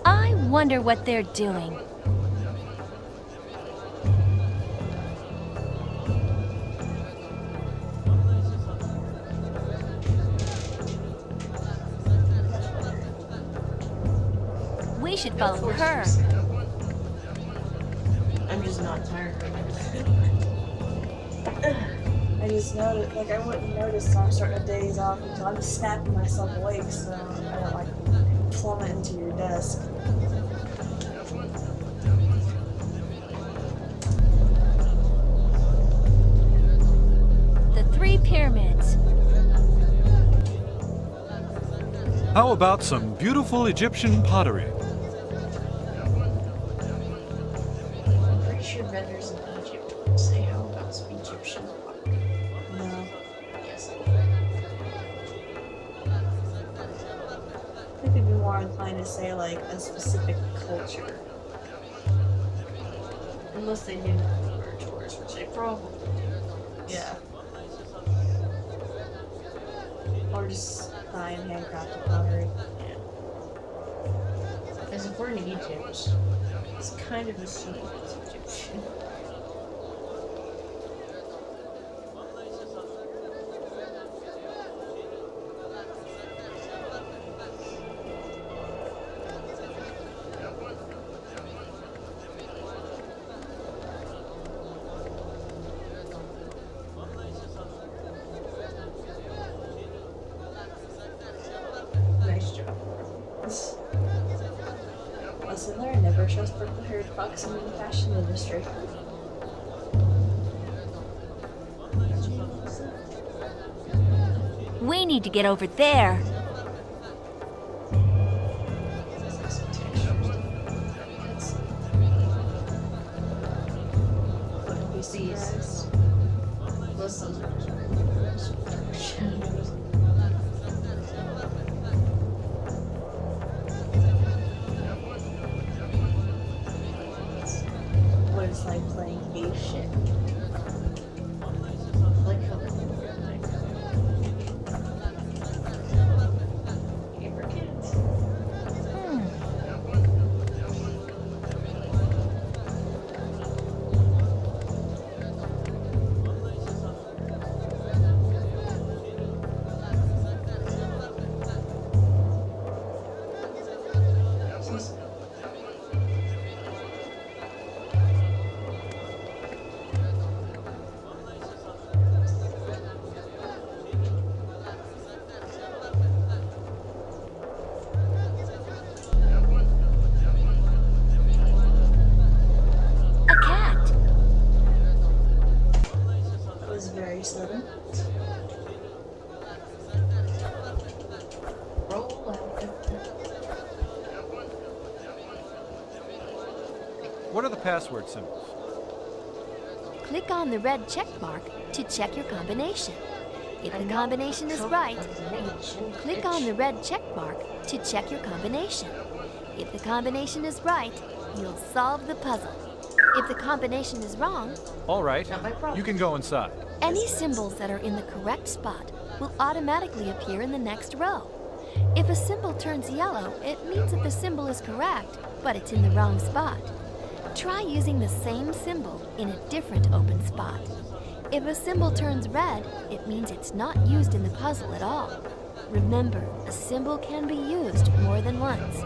I wonder what they're doing. We should follow her. I'm just not tired right now. I just noticed, like, I wouldn't notice until I'm starting to daze off until I'm snapping myself awake so I don't, like, plummet into your desk. The 3 pyramids. How about some beautiful Egyptian pottery? I'm pretty sure vendors in Egypt would say how about some Egyptian pottery. No. Yes. I think they'd be more inclined to say, like, a specific culture. Unless they knew that we were tourists, which they probably do. Yeah. Or just fine handcrafted pottery. As if we're in Egypt, it's kind of assumed it's Egyptian. Nice job. Lesson learned, never trust purple-haired fox in the fashion industry. We need to get over there. These lessons are shadows. What it's like playing ape shit. Like how they're like paper kids. A cat. That was very sudden. Roll out. What are the password symbols? Click on the red check mark to check your combination. If the combination is right, click on the red check mark to check your combination. If the combination is right, you'll solve the puzzle. If the combination is wrong, All right, Not my problem. you can go inside. any symbols that are in the correct spot will automatically appear in the next row. If a symbol turns yellow, it means that the symbol is correct, but it's in the wrong spot. Try using the same symbol in a different open spot. If a symbol turns red, it means it's not used in the puzzle at all. Remember, a symbol can be used more than once.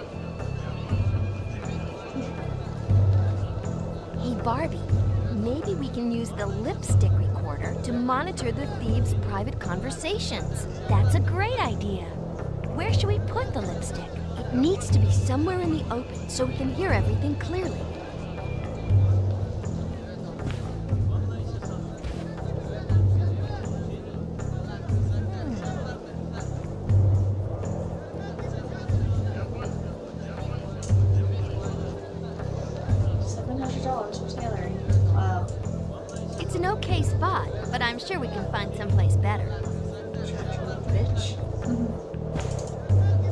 Hey Barbie, maybe we can use the lipstick recorder to monitor the thieves' private conversations. That's a great idea. Where should we put the lipstick? It needs to be somewhere in the open so we can hear everything clearly. college together. Wow. It's an okay spot, but I'm sure we can find someplace better. Bitch.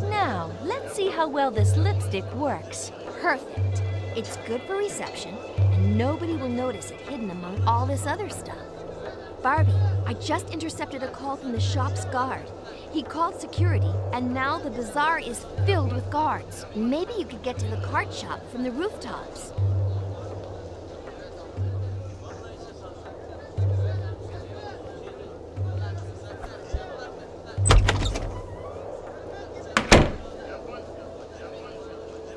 Now, let's see how well this lipstick works. Perfect. It's good for reception, and nobody will notice it hidden among all this other stuff. Barbie, I just intercepted a call from the shop's guard. He called security, and now the bazaar is filled with guards. Maybe you could get to the cart shop from the rooftops.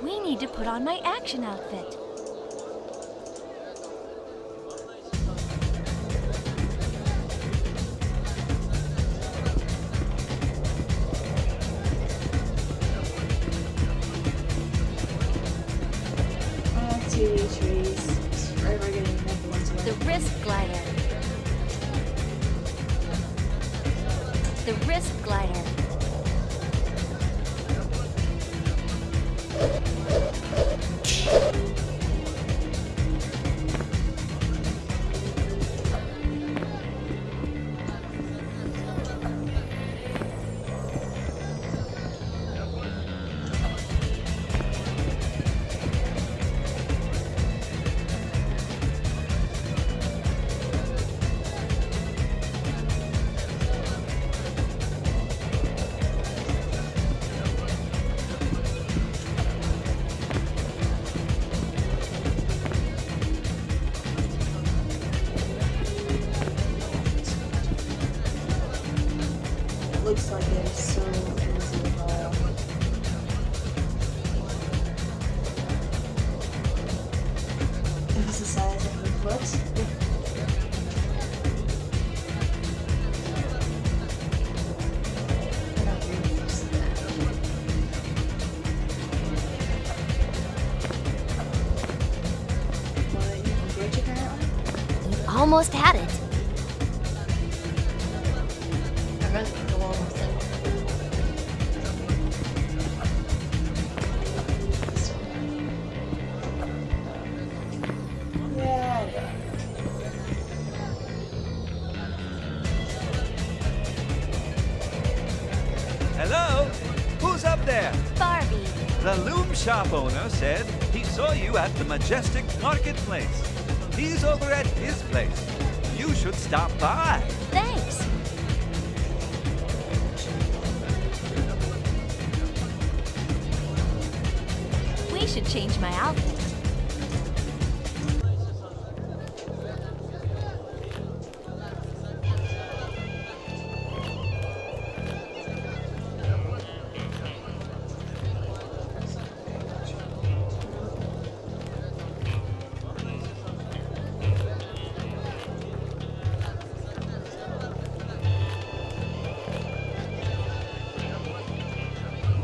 We need to put on my action outfit. Trees. Forever getting ones away. The wrist glider. The wrist glider. Looks like it's so invisible. This is the size of your foot. I'm not really used to that. Well, you can bridge apparently. You almost had it. I'd rather go on with it. Yeah. Hello? Who's up there? Barbie. The loom shop owner said he saw you at the Majestic Marketplace. He's over at his place. You should stop by. Thanks. We should change my outfit.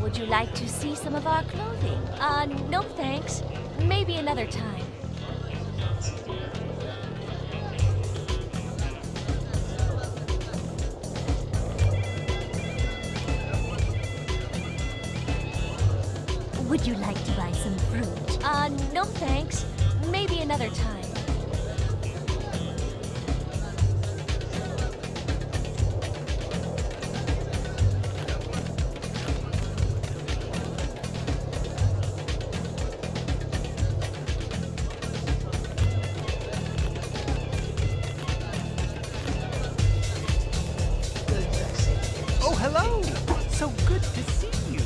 Would you like to see some of our clothing? No thanks. Maybe another time. Would you like to buy some fruit? No thanks. Maybe another time. Oh, hello! So good to see you.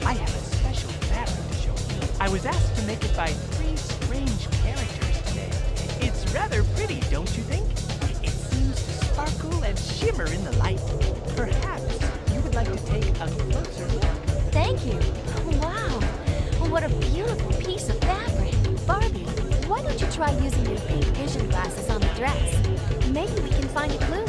I have a special fabric to show you. I was asked to make it by 3 strange characters today. It's rather pretty, don't you think? It seems to sparkle and shimmer in the light. Perhaps you would like to take a closer look. Thank you. Wow. What a beautiful piece of fabric. Barbie, why don't you try using your big vision glasses on the dress? Maybe we can find a clue.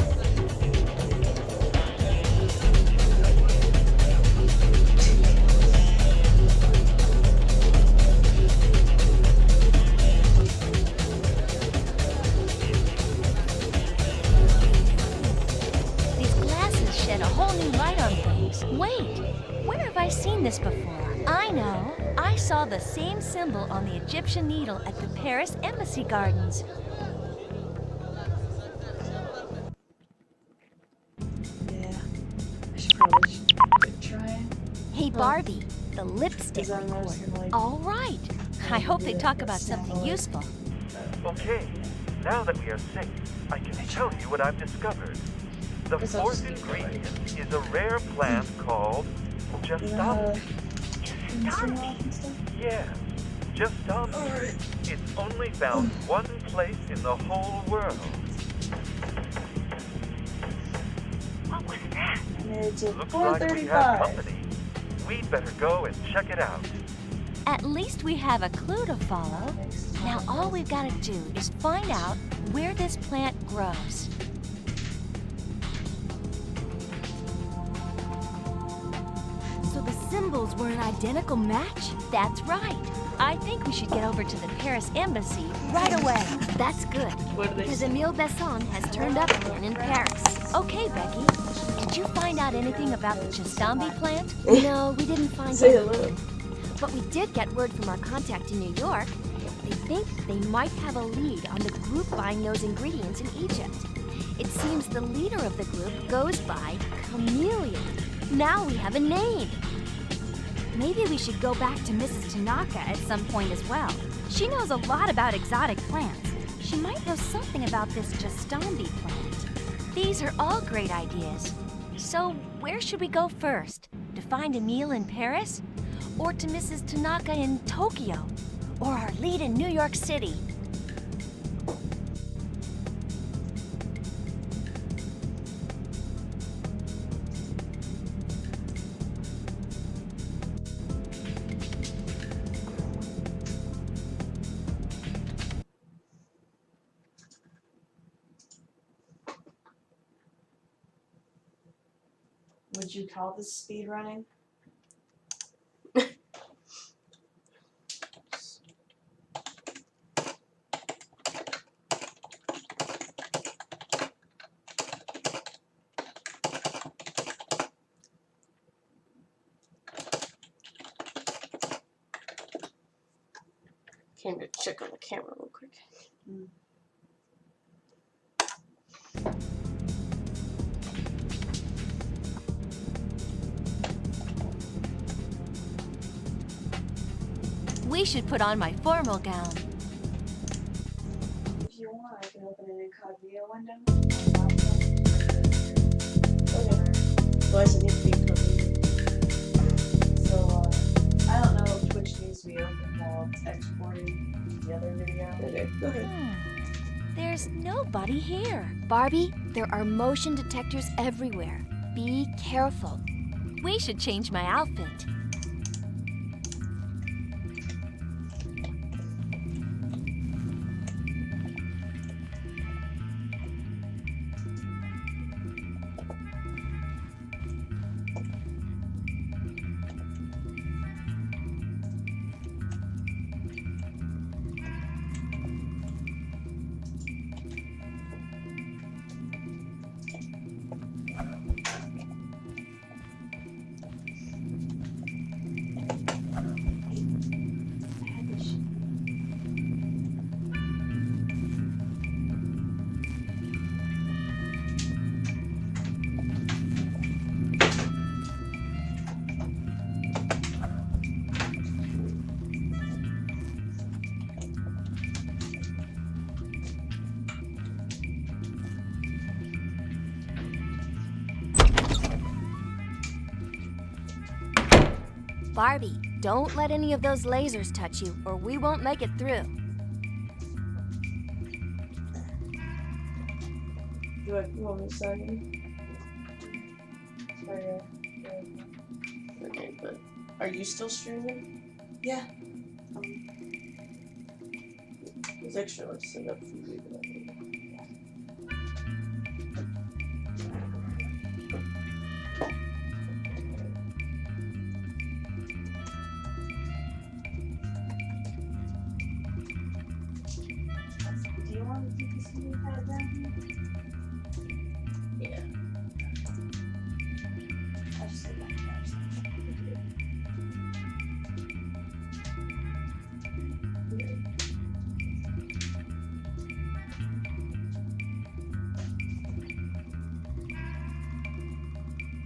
These glasses shed a whole new light on things. Wait, where have I seen this before? I know. I I saw the same symbol on the Egyptian needle at the Paris Embassy Gardens. Yeah. I should probably try it. Hey, Barbie, the lipstick Is that recorder. mostly, like, All right. I hope they talk about something useful. Okay, now that we are safe, I can tell you what I've discovered. The fourth ingredient is a rare plant called Justambi. Yeah, Justambi. Alright. It's only found one place in the whole world. What was that? It's at Looks like we have 4:35. company. We'd better go and check it out. At least we have a clue to follow. Now all we've got to do is find out where this plant grows. So the symbols were an identical match? That's right. I think we should get over to the Paris Embassy right away. That's good, What do they because say? Emile Besson has turned up again in Paris. Okay, Becky. Did you find out anything about the Justambi plant? No, we didn't find Say anything. hello. But we did get word from our contact in New York. They think they might have a lead on the group buying those ingredients in Egypt. It seems the leader of the group goes by Chameleon. Now we have a name. Maybe we should go back to Mrs. Tanaka at some point as well. She knows a lot about exotic plants. She might know something about this Justambi plant. These are all great ideas. So where should we go first? To find Emile in Paris? Or to Mrs. Tanaka in Tokyo? Or our lead in New York City? Would you call this speed running? Came to check on the camera real quick. We should put on my formal gown. If you want, I can open an incognito window. Okay. Why does it need to be covered? So, I don't know if Twitch needs to be open while it's exporting the other video. Okay, go ahead. There's nobody here. Barbie, there are motion detectors everywhere. Be careful. We should change my outfit. Barbie, don't let any of those lasers touch you, or we won't make it through. You want me to start again? Okay, but are you still streaming? Yeah. There's extra ones set up for you. But Do you want to keep this new pad down here? yeah. I just like that.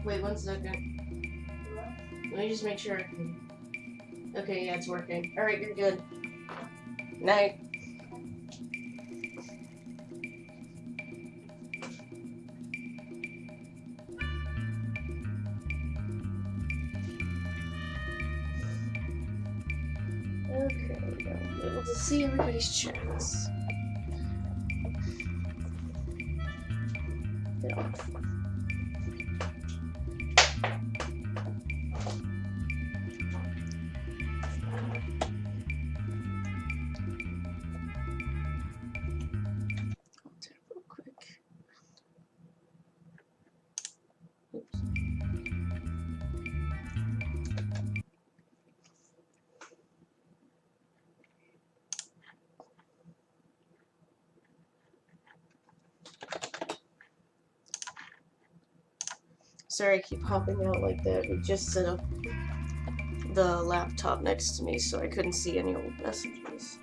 Wait 1 second. Let me just make sure I can... Okay, yeah, it's working. Alright, you're good. Night. Okay, I'm able to see everybody's chats. Yeah. I'll tap real quick. Oops. Sorry, I keep hopping out like that. We just set up the laptop next to me, so I couldn't see any old messages.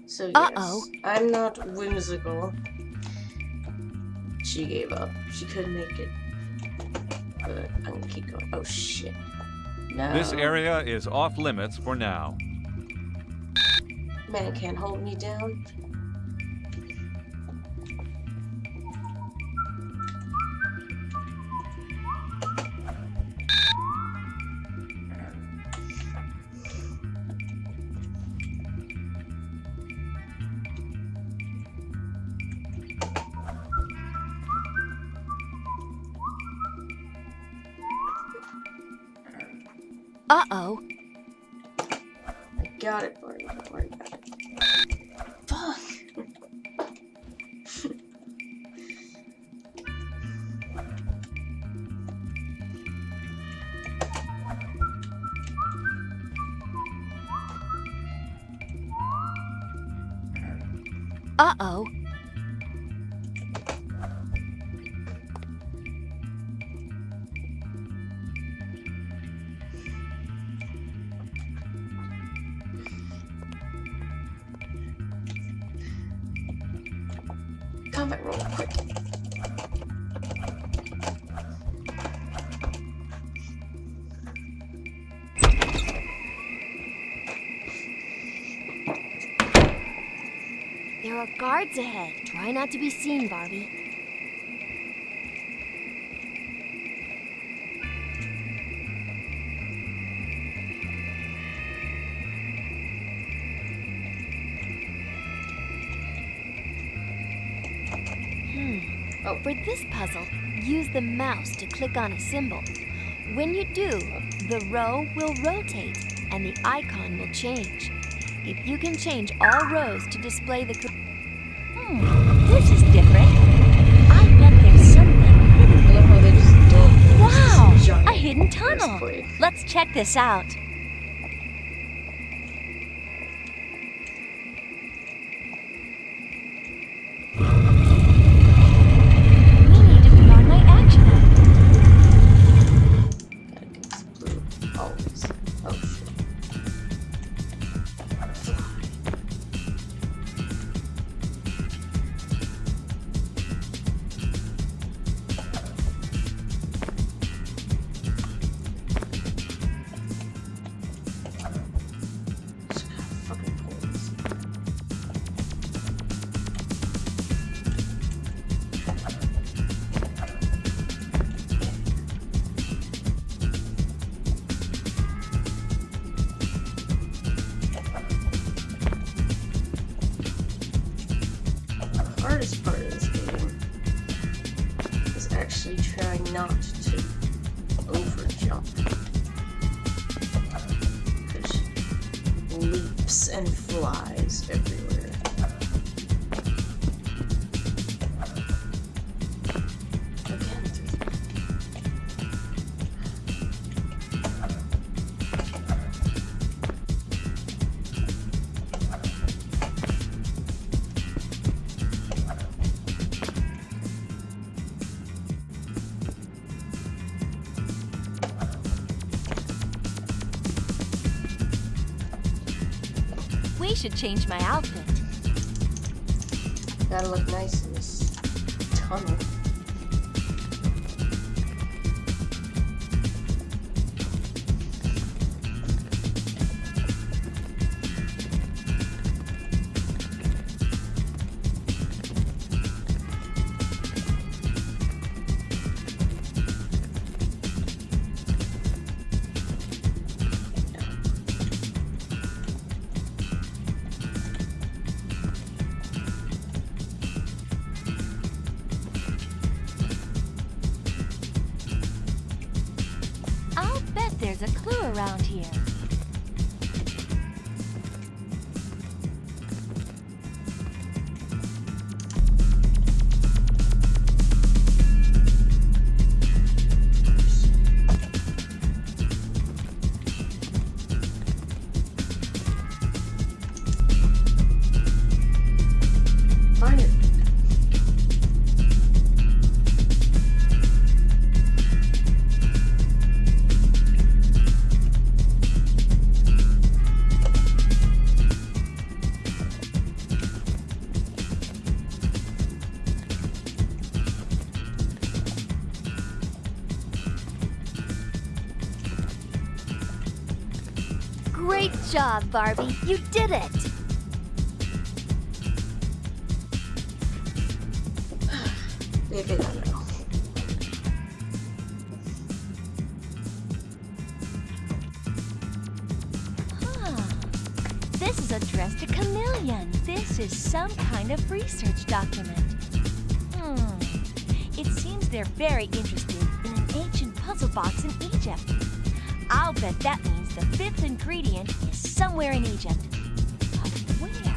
So yes, Uh-oh. I'm not whimsical. She gave up. She couldn't make it. But I'm gonna keep going. Oh shit. No. This area is off limits for now. Man can't hold me down. Uh-oh. I got it, Barney. Don't worry about it. Fuck! Uh-oh. Combat roll, quick. There are guards ahead. Try not to be seen, Barbie. Oh. For this puzzle, use the mouse to click on a symbol. When you do, the row will rotate and the icon will change. If you can change all rows to display the... This is different. I bet there's something. I love how they just don't. Wow! This giant A hidden tunnel. earthquake. Let's check this out. We need to put on my action item. Gotta get this blue. Always. Oh shit. Just gotta fucking pull this. The hardest part of this game is actually trying not to overjump. Because leaps and flies everywhere. Again, We should change my outfit. Gotta look nice in this tunnel. I'll bet there's a clue around here. Find it. Great job, Barbie. You did it. Maybe I don't know. Huh. This is addressed to Chameleon. This is some kind of research document. It seems they're very interested in an ancient puzzle box in Egypt. I'll bet that means the fifth ingredient is somewhere in Egypt. But where?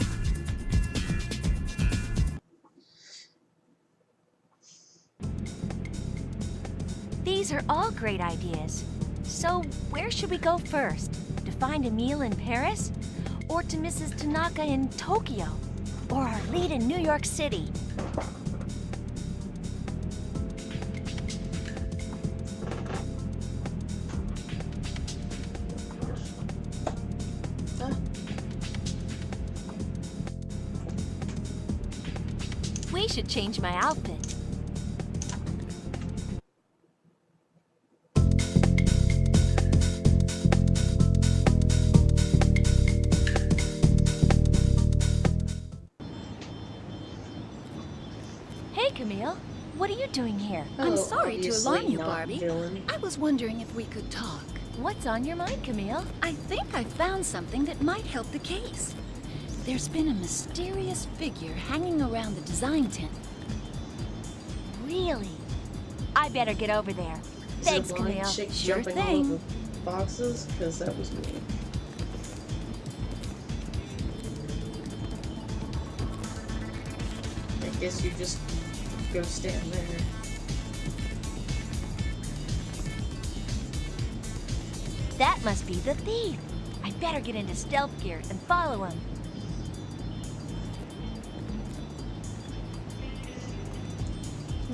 These are all great ideas. So where should we go first? To find Emile in Paris? Or to Mrs. Tanaka in Tokyo? Or our lead in New York City? We should change my outfit. Hey, Camille. What are you doing here? I'm sorry to alarm you, not Barbie. villain. I was wondering if we could talk. What's on your mind, Camille? I think I found something that might help the case. There's been a mysterious figure hanging around the design tent. Really? I better get over there. Is Thanks, it blind Camille. chick Sure jumping all thing. over boxes? Because that was me. I guess you just go stand there. That must be the thief. I better get into stealth gear and follow him.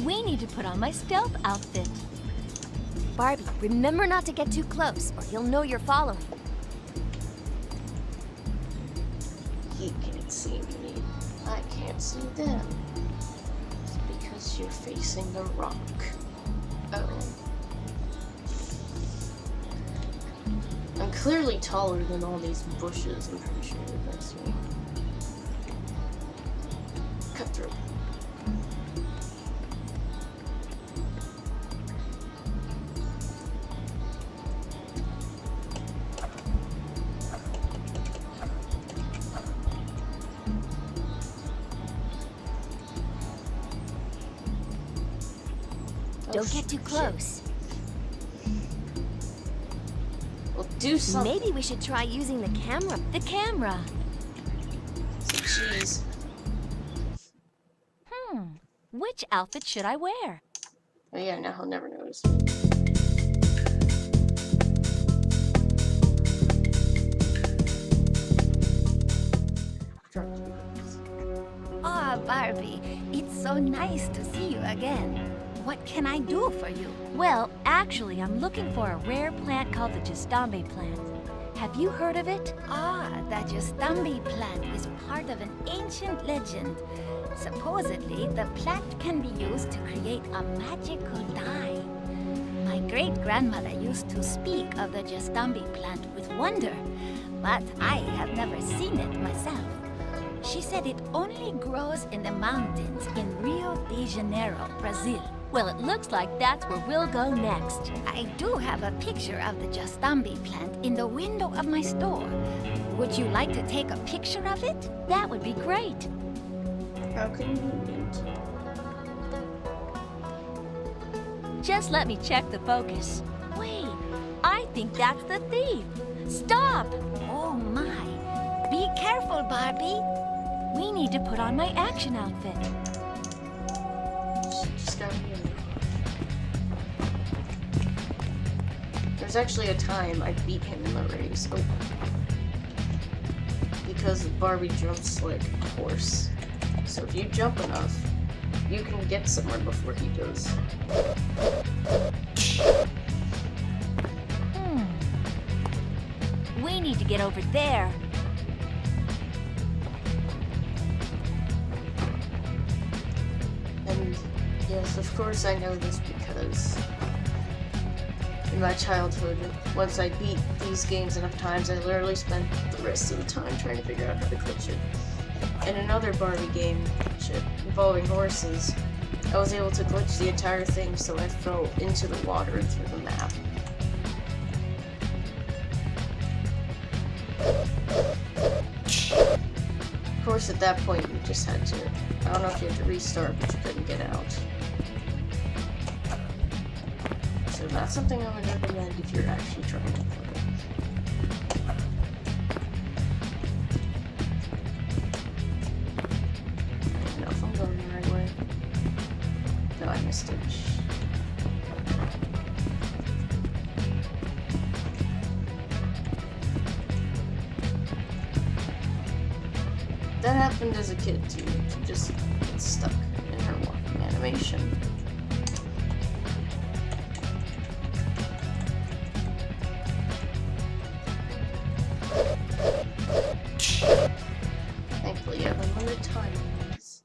We need to put on my stealth outfit. Barbie, remember not to get too close, or he'll know you're following. He can't see me. I can't see them. It's because you're facing the rock. Oh. I'm clearly taller than all these bushes, I'm pretty sure that's me. Cut through. Don't get too close. Well, do something. Maybe we should try using the camera. The camera. Jeez. Which outfit should I wear? Oh yeah, now he'll never notice. Ah, Barbie, it's so nice to see you again. What can I do for you? Well, actually, I'm looking for a rare plant called the Gistambe plant. Have you heard of it? Ah, the Justambi plant is part of an ancient legend. Supposedly, the plant can be used to create a magical dye. My great-grandmother used to speak of the Justambi plant with wonder, but I have never seen it myself. She said it only grows in the mountains in Rio de Janeiro, Brazil. Well, it looks like that's where we'll go next. I do have a picture of the Justambi plant in the window of my store. Would you like to take a picture of it? That would be great. How convenient. Just let me check the focus. Wait, I think that's the thief. Stop! Oh my. Be careful, Barbie. We need to put on my action outfit. Just got me. There's actually a time I beat him in the race. Oh. Because Barbie jumps like a horse. So if you jump enough, you can get somewhere before he does. We need to get over there. And yes, of course I know this because in my childhood, once I beat these games enough times, I literally spent the rest of the time trying to figure out how to glitch it. In another Barbie game involving horses, I was able to glitch the entire thing so I fell into the water and through the map. Of course, at that point, you just had to, I don't know if you had to restart, but you couldn't get out. So not something I would recommend if you're actually trying to play. I don't know if I'm going the right way. No, I missed it. That happened as a kid too. She just gets stuck in her walking animation. Thankfully, you have a limited time on these.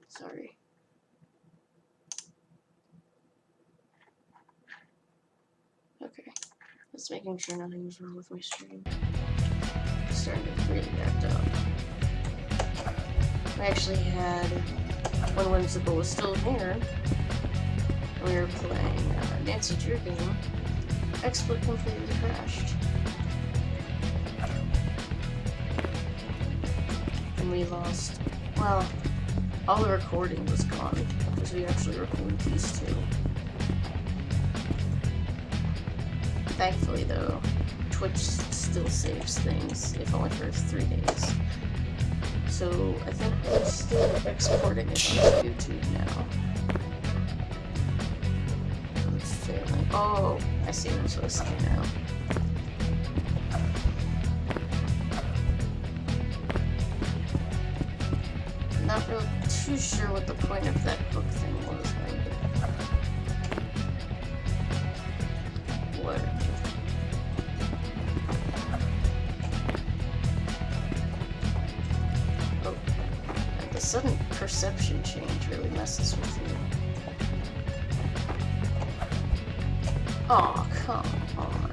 Sorry. Okay. Just making sure nothing was wrong with my stream. Starting to really act up. We actually had, when Whimsical was still here, we were playing Nancy Drew game. XSplit completely crashed. And we lost, well, all the recording was gone, because we actually recorded these two. Thankfully though, Twitch still saves things, if only for 3 days. So I think we're still exporting it onto YouTube now. I'm failing. Oh, I see what I'm supposed to do now. I'm not really too sure what the point of that hook thing was. What? Sudden perception change really messes with you. Aw, come on.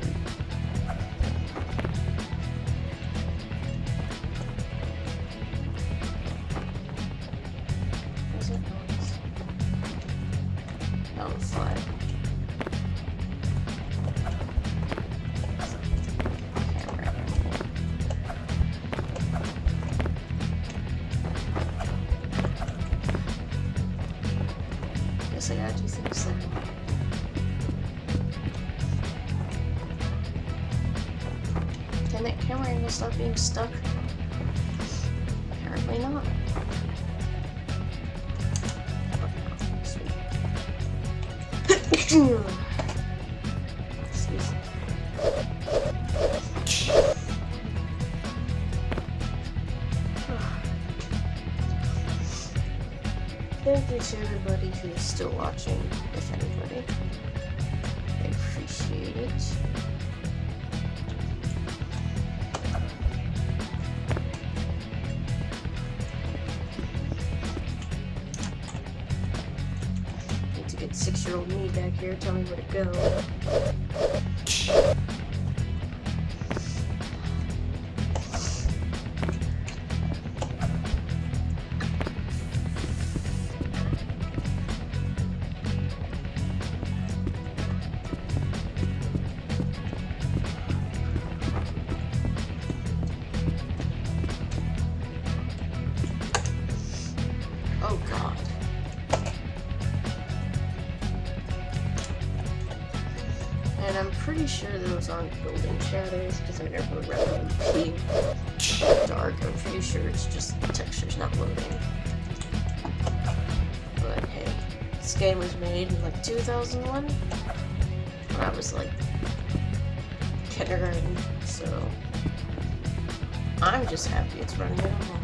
What's that noise? Oh, the flag. I gotta do things then. Can that camera angle stop being stuck? Apparently not. Sweet. Excuse me. Thank you to everybody who is still watching, if anybody. I appreciate it. 6-year-old me back here telling me where to go. Oh god. And I'm pretty sure those aren't building shadows because I never read them being dark. I'm pretty sure it's just the texture's not loading. But hey, this game was made in like 2001 when I was like kindergarten, so I'm just happy it's running at home.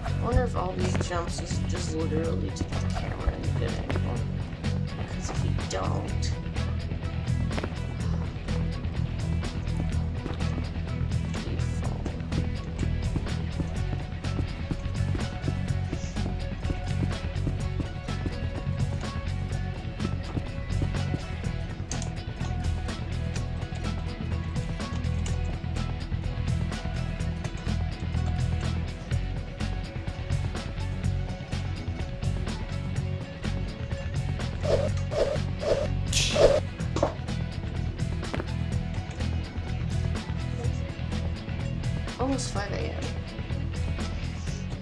I wonder if all these jumps is just literally to the camera in a good angle. Because if you don't... you fall. Almost 5 a.m.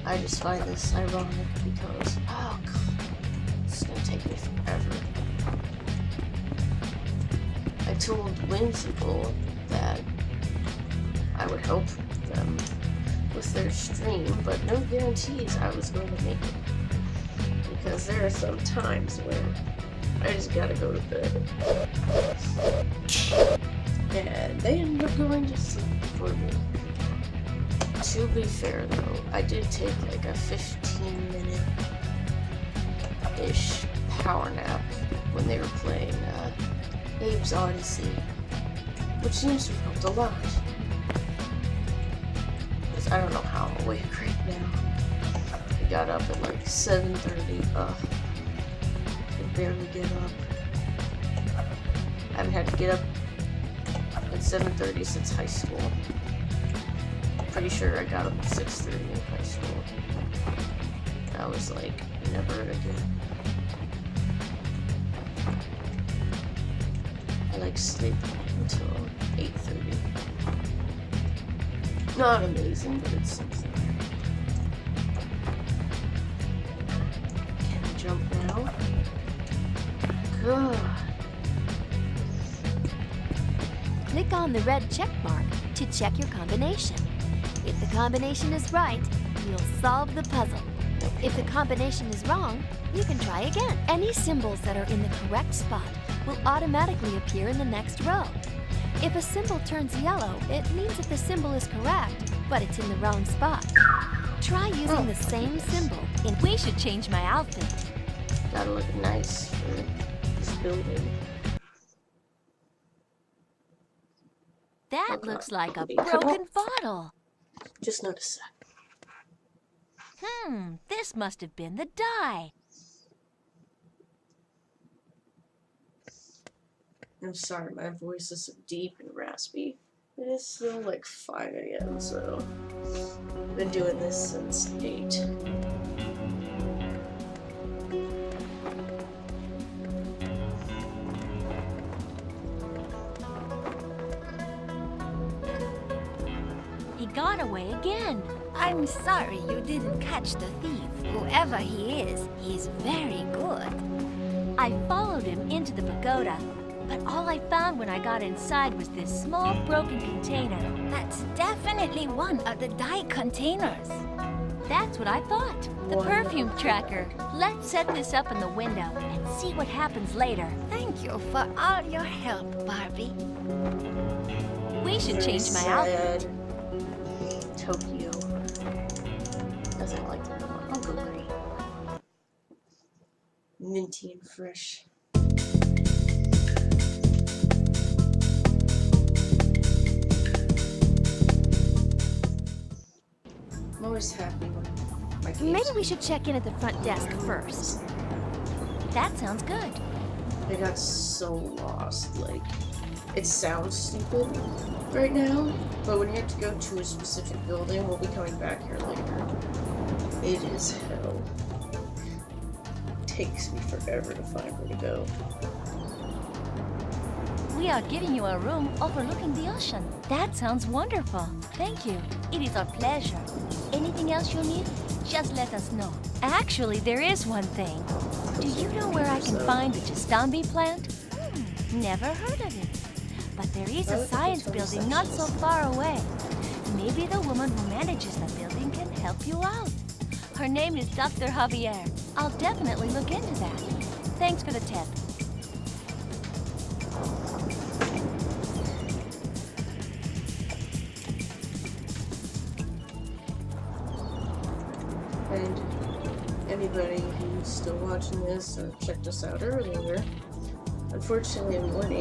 I just find this ironic because, oh god, it's gonna take me forever. I told Whimsical that I would help them with their stream, but no guarantees I was going to make it. Because there are some times where I just gotta go to bed. And they ended up going to sleep before me. To be fair though, I did take like a 15-minute-ish power nap when they were playing Abe's Odyssey, which seems to have helped a lot. Because I don't know how I'm awake right now. I got up at like 7:30, I can barely get up. I haven't had to get up at 7:30 since high school. Pretty sure I got up at 6:30 in high school. I was like, never again. I like sleep until 8:30. Not amazing, but it's something. Can I jump now? Good. Click on the red check mark to check your combination. If the combination is right, you'll solve the puzzle. If the combination is wrong, you can try again. Any symbols that are in the correct spot will automatically appear in the next row. If a symbol turns yellow, it means that the symbol is correct, but it's in the wrong spot. Try using the same symbol, and we should change my outfit. Gotta look nice for this building. That looks like a broken bottle. Just noticed that. This must have been the die. I'm sorry, my voice is so deep and raspy. It is still like 5 a.m., so I've been doing this since 8. He got away again. I'm sorry you didn't catch the thief. Whoever he is, he's very good. I followed him into the pagoda, but all I found when I got inside was this small broken container. That's definitely one of the dye containers. That's what I thought. The perfume tracker. Let's set this up in the window and see what happens later. Thank you for all your help, Barbie. We should change my outfit. Tokyo. because I like them more. I'll go green. Minty and fresh. I'm always happy when my games Maybe we should check in at the front desk first. That sounds good. I got so lost, like, it sounds stupid right now, but when you have to go to a specific building, we'll be coming back here later. It is hell. It takes me forever to find where to go. We are giving you a room overlooking the ocean. That sounds wonderful. Thank you. It is our pleasure. Anything else you need? Just let us know. Actually, there is one thing. Do you know where I can find the Jastambi plant? Never heard of it. But there is a science building not so far away. Maybe the woman who manages the building can help you out. Her name is Dr. Javier. I'll definitely look into that. Thanks for the tip. And anybody who's still watching this or checked us out earlier, unfortunately we weren't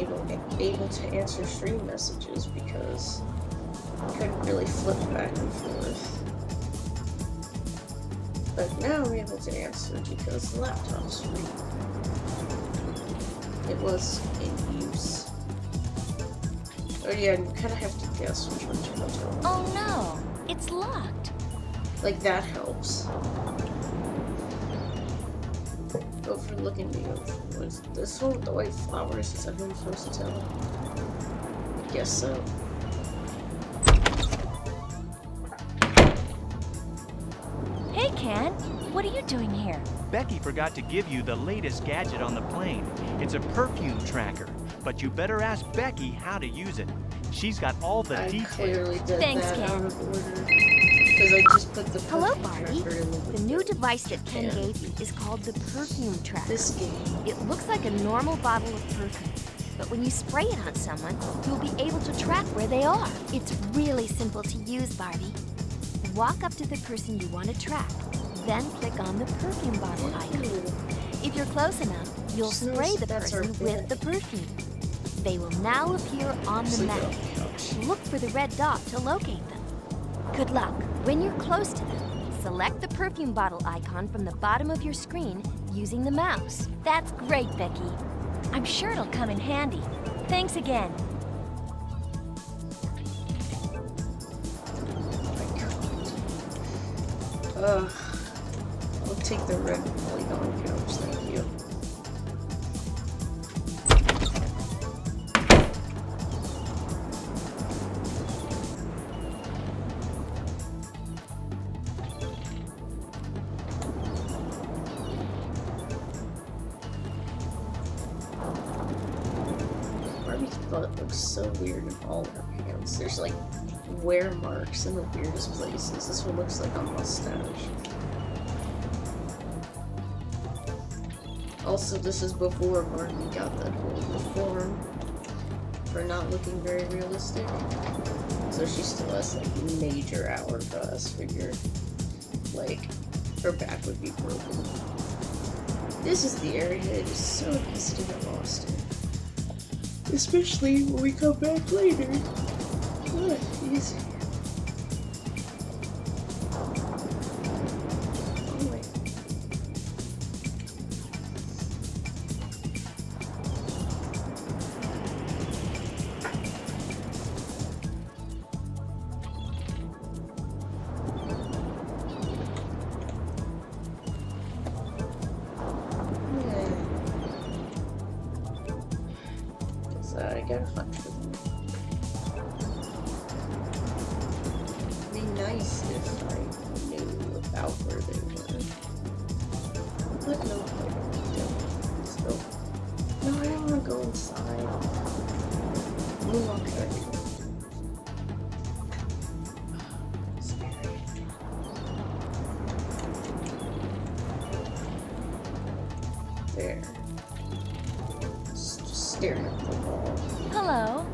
able to answer stream messages because we couldn't really flip back and forth. But now we're able to answer because the laptop's free. It was in use. Oh yeah, and you kind of have to guess which one to go to. Oh no, it's locked. Like, that helps. Overlooking the ocean. Was this one with the white flowers? Is that who I'm supposed to tell? I guess so. Hey, Ken. What are you doing here? Becky forgot to give you the latest gadget on the plane. It's a perfume tracker, but you better ask Becky how to use it. She's got all the I details. clearly did Thanks, that Ken. out of order. Because I just put the Hello, perfume Barbie. tracker in The new device that Ken Yeah. gave you is called the Perfume Tracker. This game. It looks like a normal bottle of perfume, but when you spray it on someone, you'll be able to track where they are. It's really simple to use, Barbie. Walk up to the person you want to track, then click on the perfume bottle icon. If you're close enough, you'll Just spray noticed the that's our person with bed. the perfume. They will now appear on the Sleep map. on the couch. Look for the red dot to locate them. Good luck. When you're close to them, select the perfume bottle icon from the bottom of your screen using the mouse. That's great, Becky. I'm sure it'll come in handy. Thanks again. I'll take the red polygon couch, thank you. Barbie's butt looks so weird in all her pants. There's like wear marks in the weirdest places. This one looks like a mustache. Also, this is before Barbie got that whole reform for not looking very realistic. So she still has like major hourglass figure. Like, her back would be broken. This is the area it is so easy to get lost in. Especially when we come back later. Easy. Oh, wait. I gotta find them. It'd be nice if I knew about where they were. But no, I don't. So, no, I don't want to go inside. Moonwalk already. There. Just staring at the wall. Hello.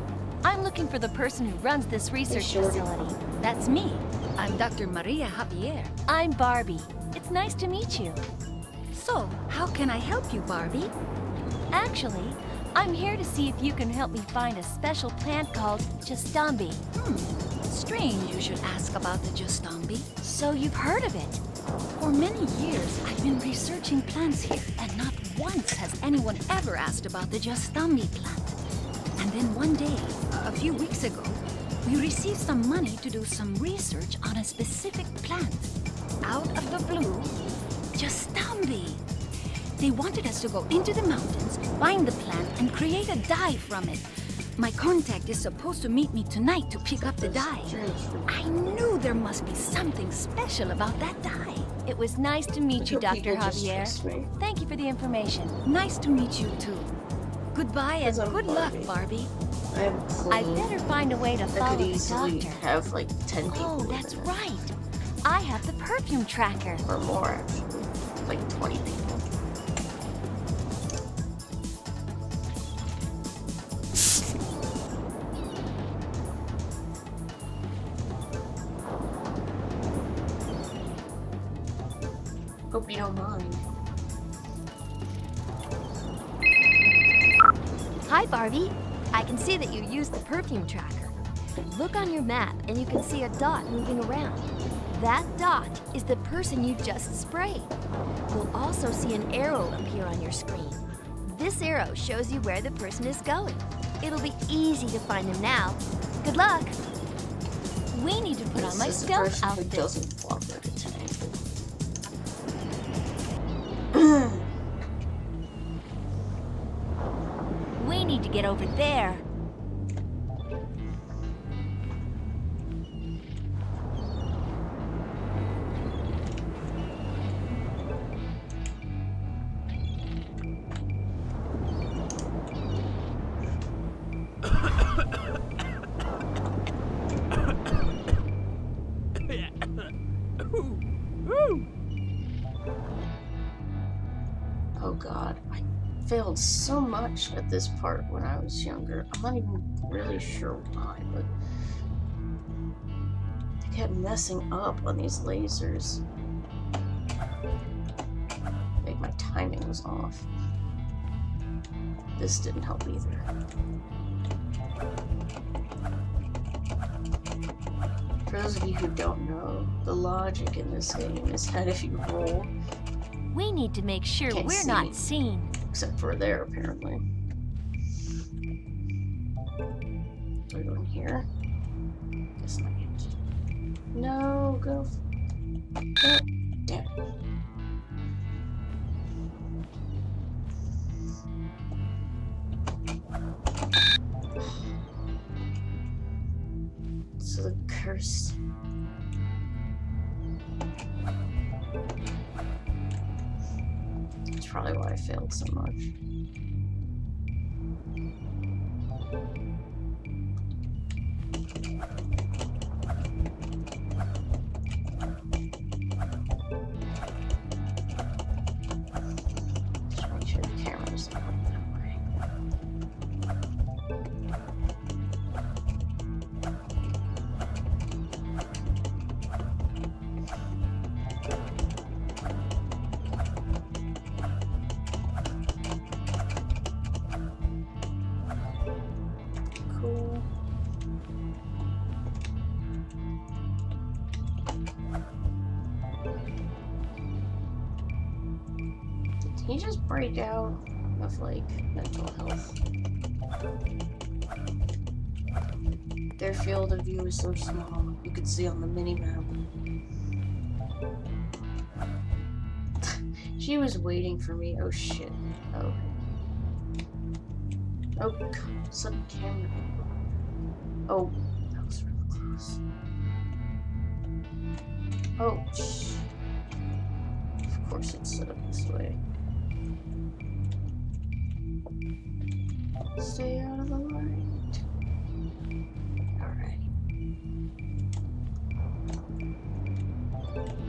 I'm looking for the person who runs this research shorty. facility. That's me. I'm Dr. Maria Javier. I'm Barbie. It's nice to meet you. So, how can I help you, Barbie? Actually, I'm here to see if you can help me find a special plant called Justambi. Strange you should ask about the Justambi. So you've heard of it? For many years, I've been researching plants here, and not once has anyone ever asked about the Justambi plant. And then one day, a few weeks ago, we received some money to do some research on a specific plant. Out of the blue, Justambi. They wanted us to go into the mountains, find the plant, and create a dye from it. My contact is supposed to meet me tonight to pick up the dye. I knew there must be something special about that dye. It was nice to meet you, Dr. Javier. Thank you for the information. Nice to meet you too. Goodbye and I'm good luck, Barbie. I have a clue. I'd better find a way to I follow could the easily doctor. have like 10 people. Oh, living that's in it. right. I have the perfume tracker. Or more, actually. Like 20 people. Hope you don't mind. Hi, Barbie. I can see that you used the perfume tracker. Look on your map and you can see a dot moving around. That dot is the person you just sprayed. You'll also see an arrow appear on your screen. This arrow shows you where the person is going. It'll be easy to find them now. Good luck! We need to put on my This is the stealth person who outfit. doesn't walk like a tank. We need to get over there. Oh god, I failed so much at this part when I was younger. I'm not even really sure why, but I kept messing up on these lasers. Like my timing was off. This didn't help either. For those of you who don't know, the logic in this game is that if you roll, We need to make sure Can't we're see not me. seen. except for there apparently. Do I go in here? Guess not yet. No, go. Go. Damn. So the curse. That's probably why I failed so much. Just make sure the camera's not that way. Cool. Did he just break out of like mental health? Their field of view is so small, you could see on the mini map. She was waiting for me. Oh shit. Oh. Oh god, sudden camera. Oh, that was really close. Oh, shh. Of course it's set up this way. Stay out of the light. Alright.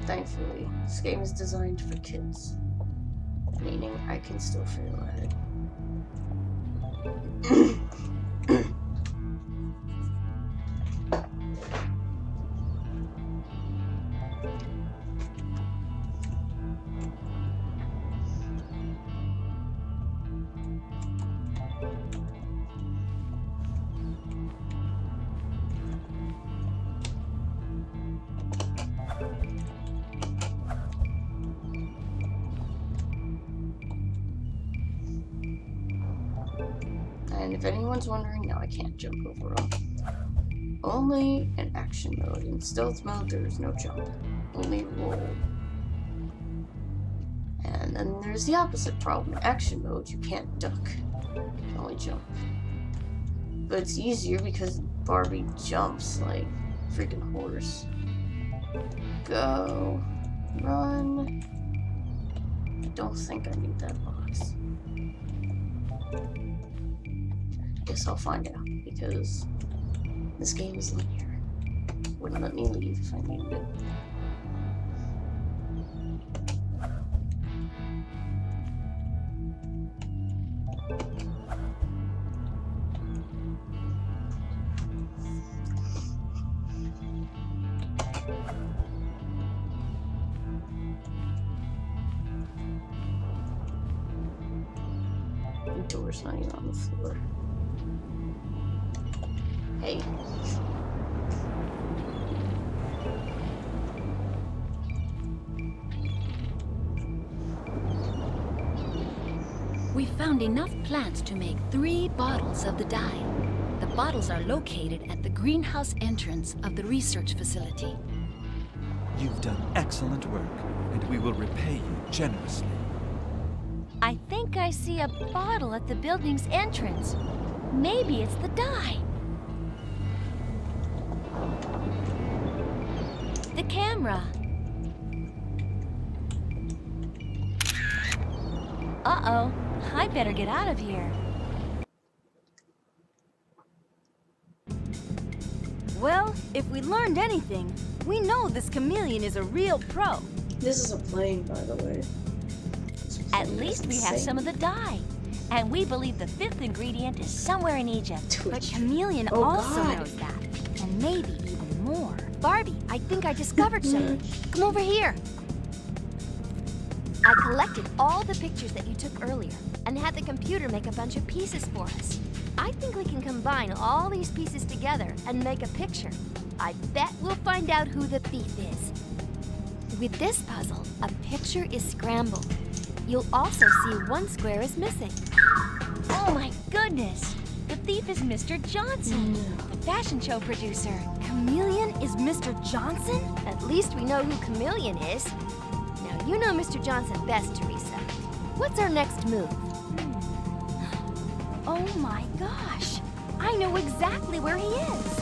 Thankfully, this game is designed for kids. Meaning I can still fail at it. And if anyone's wondering, no, I can't jump over them. Only in action mode. In stealth mode, there is no jump. Only roll. And then there's the opposite problem. In action mode, you can't duck. You can only jump. But it's easier because Barbie jumps like a freaking horse. Go. Run. I don't think I need that box. Guess I'll find out, because this game is linear. Wouldn't let me leave if I needed it. The door's not even on the floor. Hey. We found enough plants to make 3 bottles of the dye. The bottles are located at the greenhouse entrance of the research facility. You've done excellent work, and we will repay you generously. I think I see a bottle at the building's entrance. Maybe it's the dye. The camera. Uh-oh. I better get out of here. Well, if we learned anything, we know this chameleon is a real pro. This is a plane, by the way. At least we have some of the dye. And we believe the 5th ingredient is somewhere in Egypt. But Chameleon Oh, also God. knows that. And maybe even more. Barbie, I think I discovered something. Come over here. I collected all the pictures that you took earlier and had the computer make a bunch of pieces for us. I think we can combine all these pieces together and make a picture. I bet we'll find out who the thief is. With this puzzle, a picture is scrambled. You'll also see one square is missing. Oh my goodness! The thief is Mr. Johnson, the fashion show producer. Chameleon is Mr. Johnson? At least we know who Chameleon is. Now, you know Mr. Johnson best, Teresa. What's our next move? Oh my gosh! I know exactly where he is.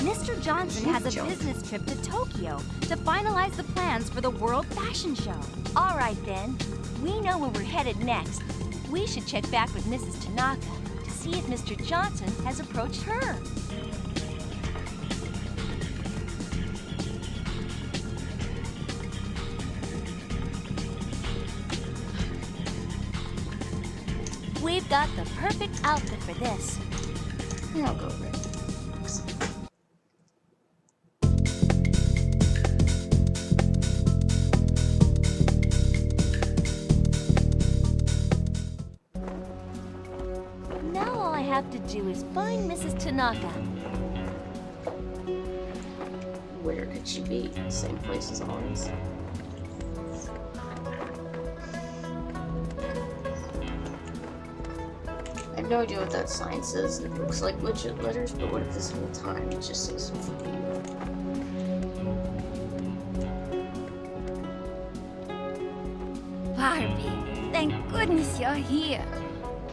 Mr. Johnson has a business trip to Tokyo to finalize the plans for the World Fashion Show. All right then. We know where we're headed next. We should check back with Mrs. Tanaka to see if Mr. Johnson has approached her. We've got the perfect outfit for this. I'll go red. Now all I have to do is find Mrs. Tanaka. Where could she be? Same place as always. I have no idea what that sign says. It looks like legit letters, but what if this whole time it just says for you? Barbie, thank goodness you're here.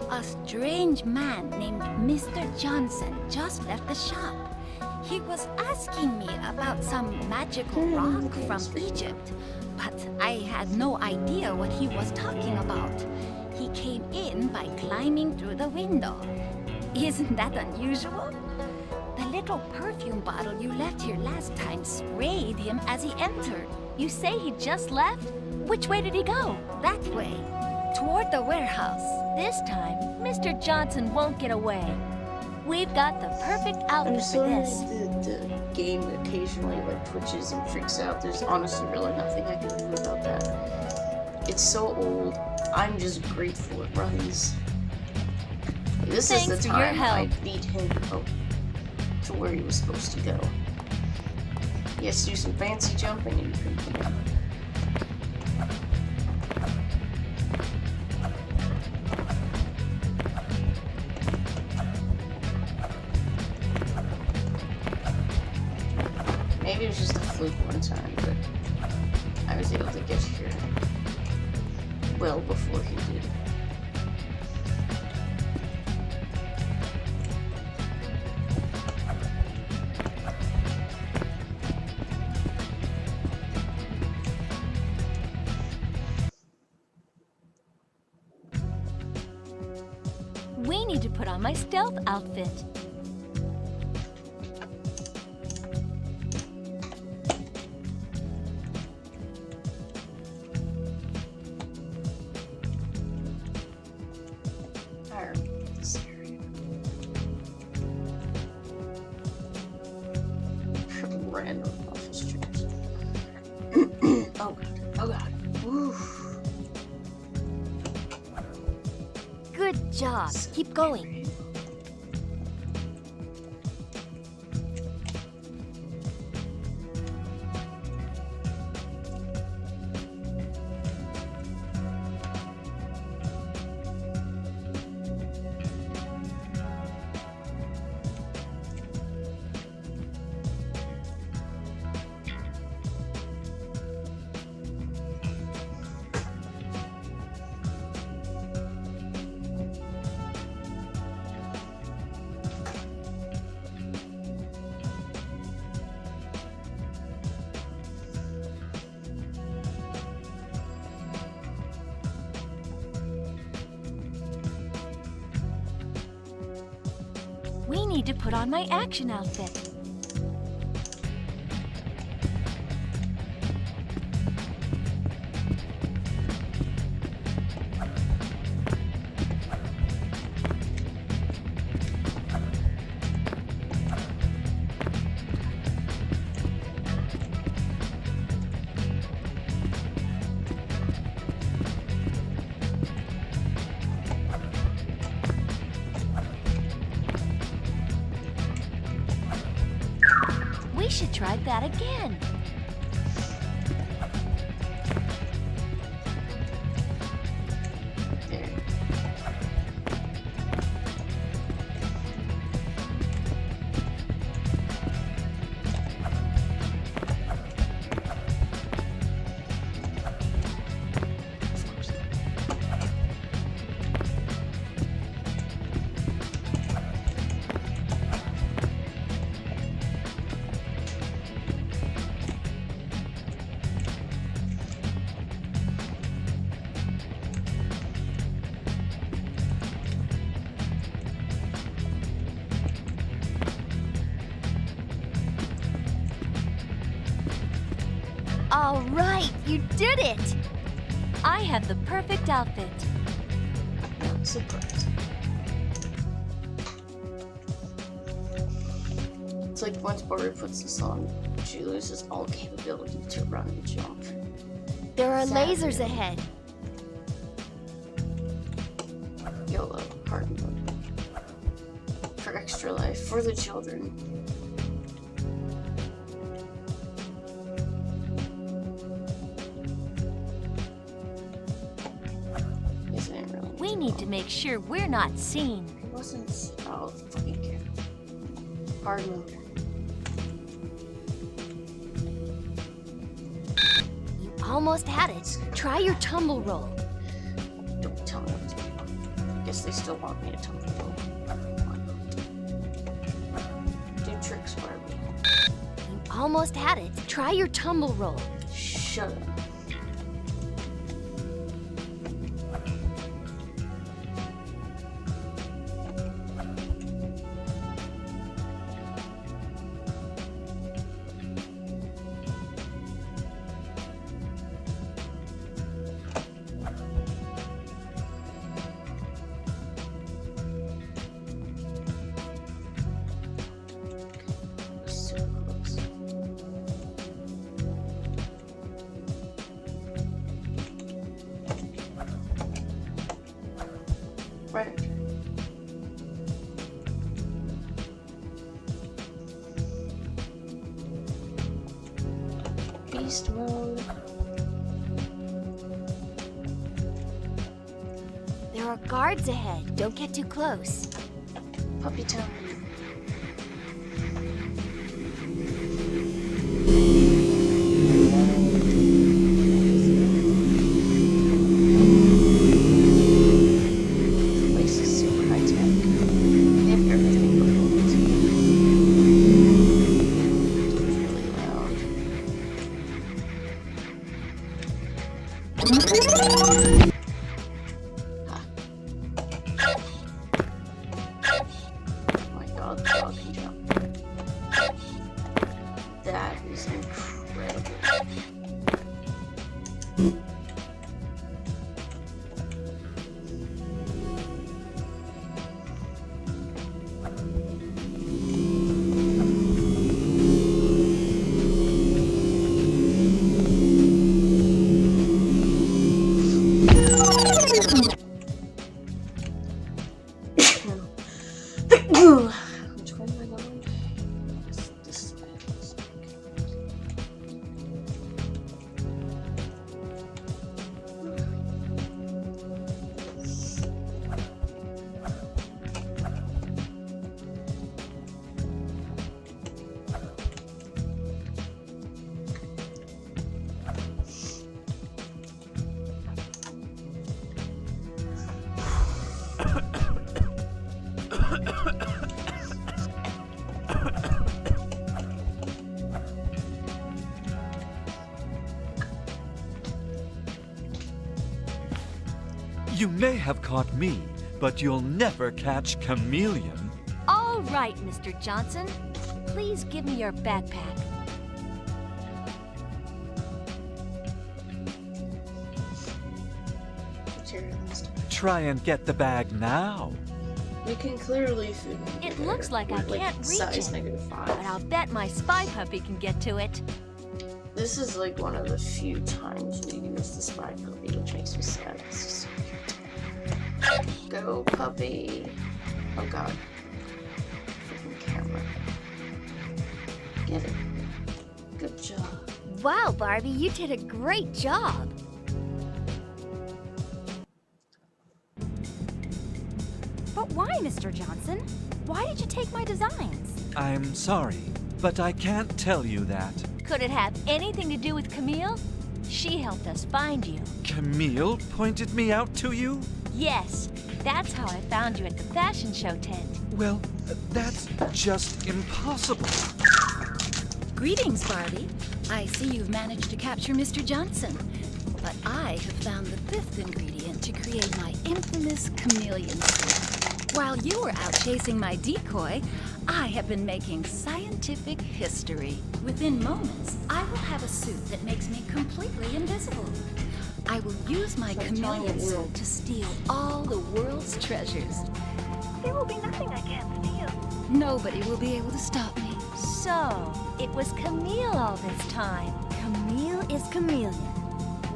A strange man named Mr. Johnson just left the shop. He was asking me about some magical rock from Egypt, but I had no idea what he was talking about. He came in by climbing through the window. Isn't that unusual? The little perfume bottle you left here last time sprayed him as he entered. You say he just left? Which way did he go? That way, toward the warehouse. This time, Mr. Johnson won't get away. We've got the perfect outfit I'm for sorry this. the game occasionally like twitches and freaks out. There's honestly really nothing I can do about that. It's so old. I'm just grateful it runs. This Thanks is the for your time help. I beat him to where he was supposed to go. He has to do some fancy jumping and he couldn't get up. fluke one time, but I was able to get here well before he did. We need to put on my stealth outfit. Random office trips. Oh god. Oh god. Oof. Good job. Keep going. We need to put on my action outfit. We should try that again. All right, you did it! I have the perfect outfit. Surprise. It's like once Barbie puts this on, she loses all capability to run and jump. There are Sadly. lasers ahead. YOLO, hard mode. For extra life, for the children. We need to make sure we're not seen. It wasn't. Oh, fucking kid. Hard mode. You almost had it. Try your tumble roll. Don't tell me what to do. I guess they still want me to tumble roll. Why not? Do tricks, Barbie. You almost had it. Try your tumble roll. Shut up. Right. Beast mode. There are guards ahead. Don't get too close. Puppy time. You may have caught me, but you'll never catch Chameleon. All right, Mr. Johnson. Please give me your backpack. Try and get the bag now. You can clearly It looks like I can't reach size it, -5. but I'll bet my spy puppy can get to it. This is like one of the few times we use the spy puppy, which makes me sad. It's just so cute. Go, puppy. Oh god. Freaking camera. Get it. Good job. Wow, Barbie, you did a great job. But why, Mr. Johnson? Why did you take my designs? I'm sorry, but I can't tell you that. Could it have anything to do with Camille? She helped us find you. Camille pointed me out to you? Yes, that's how I found you at the fashion show tent. Well, that's just impossible. Greetings, Barbie. I see you've managed to capture Mr. Johnson. But I have found the 5th ingredient to create my infamous chameleon suit. While you were out chasing my decoy, I have been making scientific history. Within moments, I will have a suit that makes me completely invisible. I will use my chameleon suit to steal all the world's treasures. There will be nothing I can't steal. Nobody will be able to stop me. So, it was Camille all this time. Camille is Chameleon.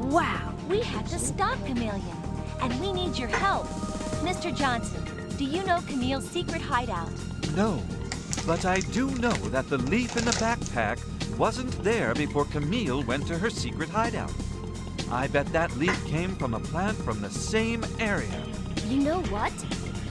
Wow. We have to stop Chameleon, and we need your help. Mr. Johnson, do you know Camille's secret hideout? No, but I do know that the leaf in the backpack wasn't there before Camille went to her secret hideout. I bet that leaf came from a plant from the same area. You know what?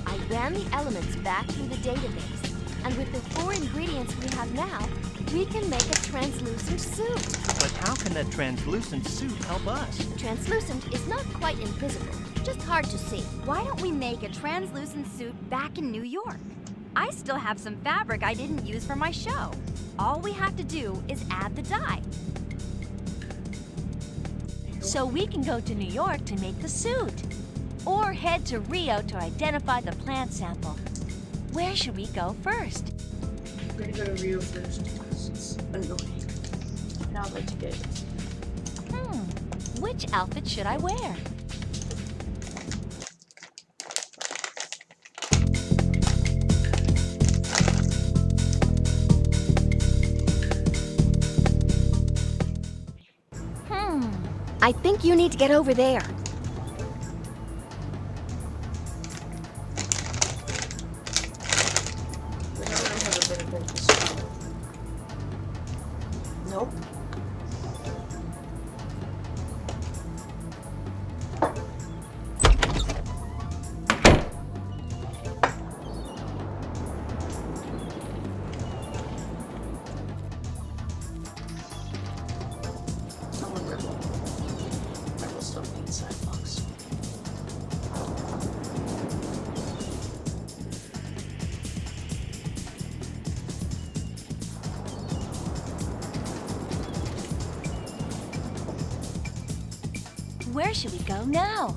I ran the elements back through the database, and with the 4 ingredients we have now, we can make a translucent suit. But how can a translucent suit help us? Translucent is not quite invisible, just hard to see. Why don't we make a translucent suit back in New York? I still have some fabric I didn't use for my show. All we have to do is add the dye. So we can go to New York to make the suit. Or head to Rio to identify the plant sample. Where should we go first? I'm gonna go to Rio first because it's annoying. And I'd like to get it. Which outfit should I wear? I think you need to get over there. But I already have a better purpose. Nope. Sidewalks. Where should we go now?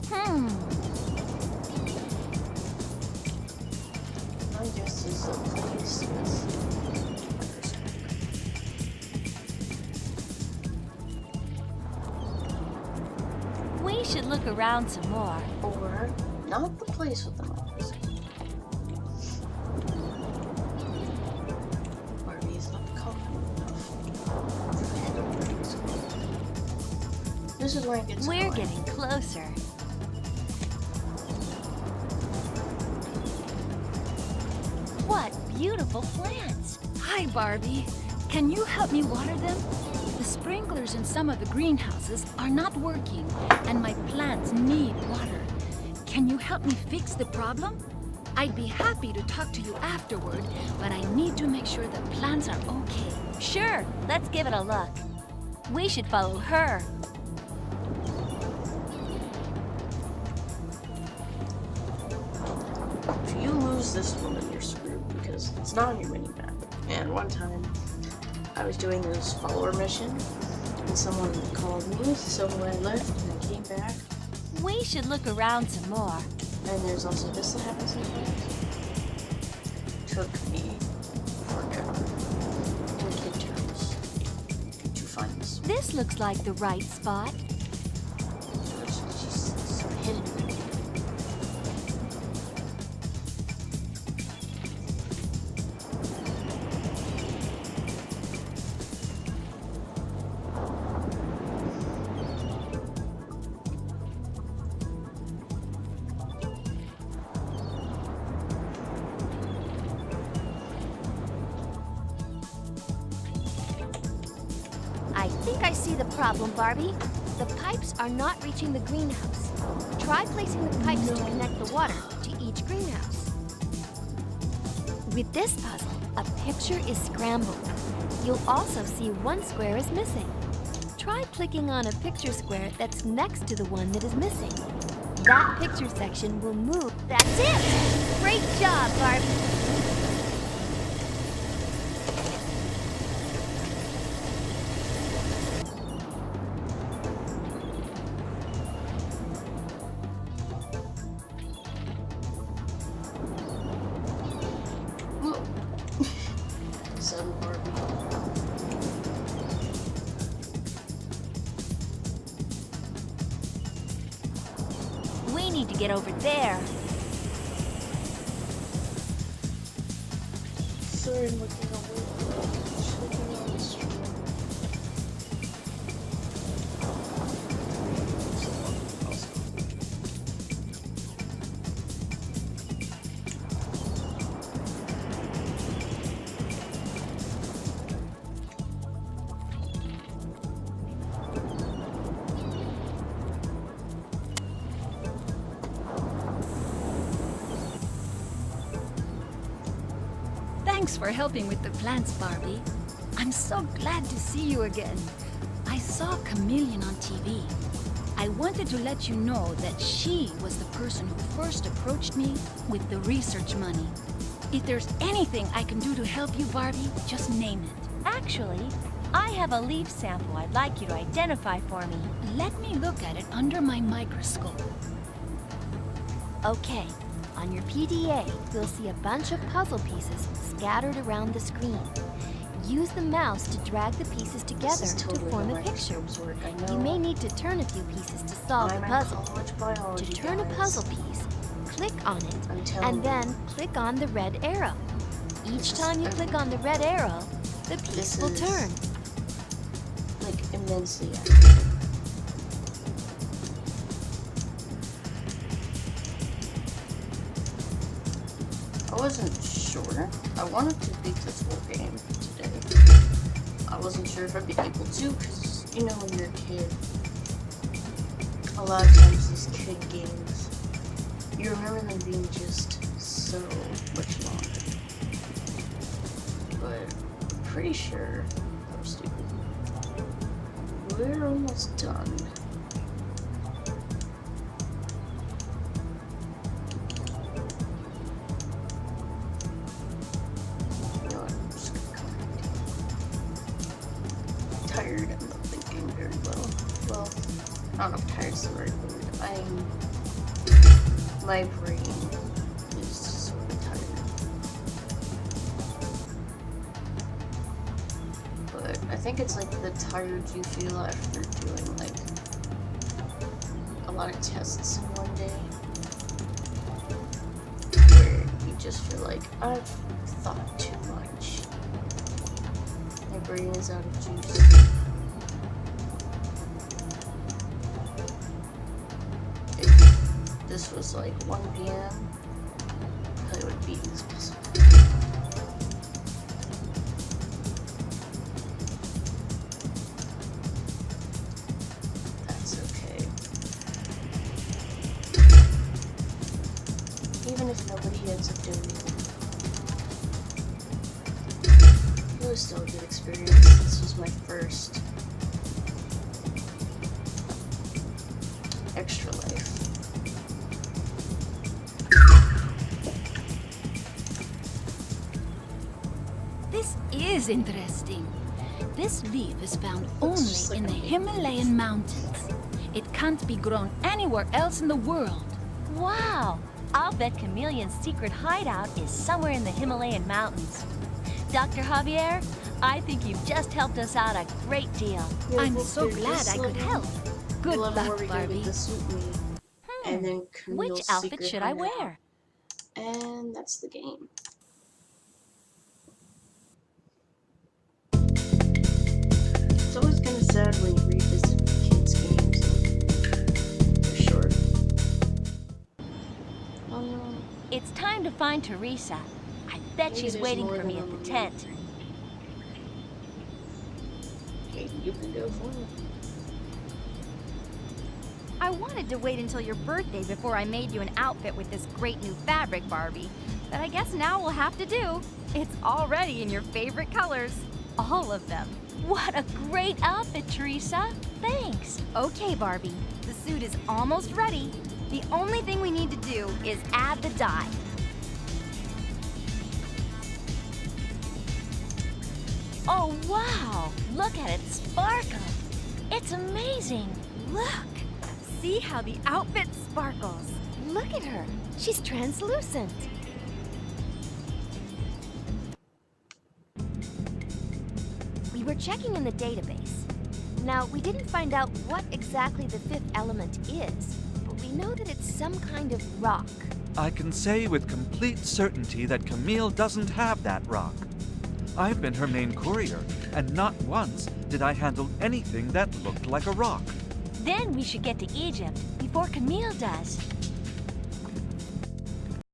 I guess this is a place. We should look around some more. Or not the place with the monkeys. Barbie is not confident enough. This is where it gets We're annoying. getting closer. What beautiful plants! Hi, Barbie. Can you help me water them? The sprinklers in some of the greenhouses are not working, and my plants need water. Can you help me fix the problem? I'd be happy to talk to you afterward, but I need to make sure the plants are okay. Sure, let's give it a look. We should follow her. If you lose lose this one and you're screwed because it's not on your mini-map. And one time, I was doing this follower mission, and someone called me, so I left and I came back. We should look around some more. And there's also this that happens sometimes. Took me forever, in kid terms, to find this. This looks like the right spot. It's just so hidden. I think I see the problem, Barbie. The pipes are not reaching the greenhouse. Try placing the pipes to connect the water to each greenhouse. With this puzzle, a picture is scrambled. You'll also see one square is missing. Try clicking on a picture square that's next to the one that is missing. That picture section will move. That's it! Great job, Barbie! Son Barbie. We need to get over there. Sorry, I'm looking away. Just looking on the stream. Thanks for helping with the plants, Barbie. I'm so glad to see you again. I saw Chameleon on TV. I wanted to let you know that she was the person who first approached me with the research money. If there's anything I can do to help you, Barbie, just name it. Actually, I have a leaf sample I'd like you to identify for me. Let me look at it under my microscope. Okay, on your PDA, you'll see a bunch of puzzle pieces scattered around the screen. Use the mouse to drag the pieces together to form a picture. You may need to turn a few pieces to solve the puzzle. To turn a puzzle piece, click on it, and then click on the red arrow. Each time you click on the red arrow, the piece will turn. Like, immensely accurate. I wasn't sure. I wanted to beat this whole game today. I wasn't sure if I'd be able to, because, you know, when you're a kid, a lot of times these kid games, you remember them being just so much longer. But I'm pretty sure I'm stupid. We're almost done. Tired, I'm not thinking very well. Well, I don't know if tired's the right word. My brain is sort of tired. But I think it's like the tired you feel after doing like a lot of tests in one day. Where you just feel like, I've thought too much. My brain is out of juice. If this was like 1 p.m., I would beat this puzzle. That's okay. Even if nobody ends up doing it. It was still a good experience. This was my first Extra Life. This is interesting. This leaf is found only just like in a the leaf. Himalayan mountains. It can't be grown anywhere else in the world. Wow! I'll bet Chameleon's secret hideout is somewhere in the Himalayan mountains. Dr. Javier, I think you've just helped us out a great deal. Yeah, I'm look, so there's glad this I could level- help. Good level where luck, we go get Barbie. the suit made. And then Which Camille's outfit secret should I hideout. wear? And that's the game. It's always kind of sad when you revisit kids' games and they're short. Oh no. It's time to find Teresa. I bet Maybe she's there's waiting more for me than at the one tent. Okay, you can go for it. I wanted to wait until your birthday before I made you an outfit with this great new fabric, Barbie. But I guess now we'll have to do. It's already in your favorite colors. All of them. What a great outfit, Teresa. Thanks. Okay, Barbie. The suit is almost ready. The only thing we need to do is add the dye. Oh, wow. Look at it sparkle. It's amazing. Look! See how the outfit sparkles. Look at her. She's translucent. We were checking in the database. Now, we didn't find out what exactly the fifth element is, but we know that it's some kind of rock. I can say with complete certainty that Camille doesn't have that rock. I've been her main courier, and not once did I handle anything that looked like a rock. Then we should get to Egypt before Camille does.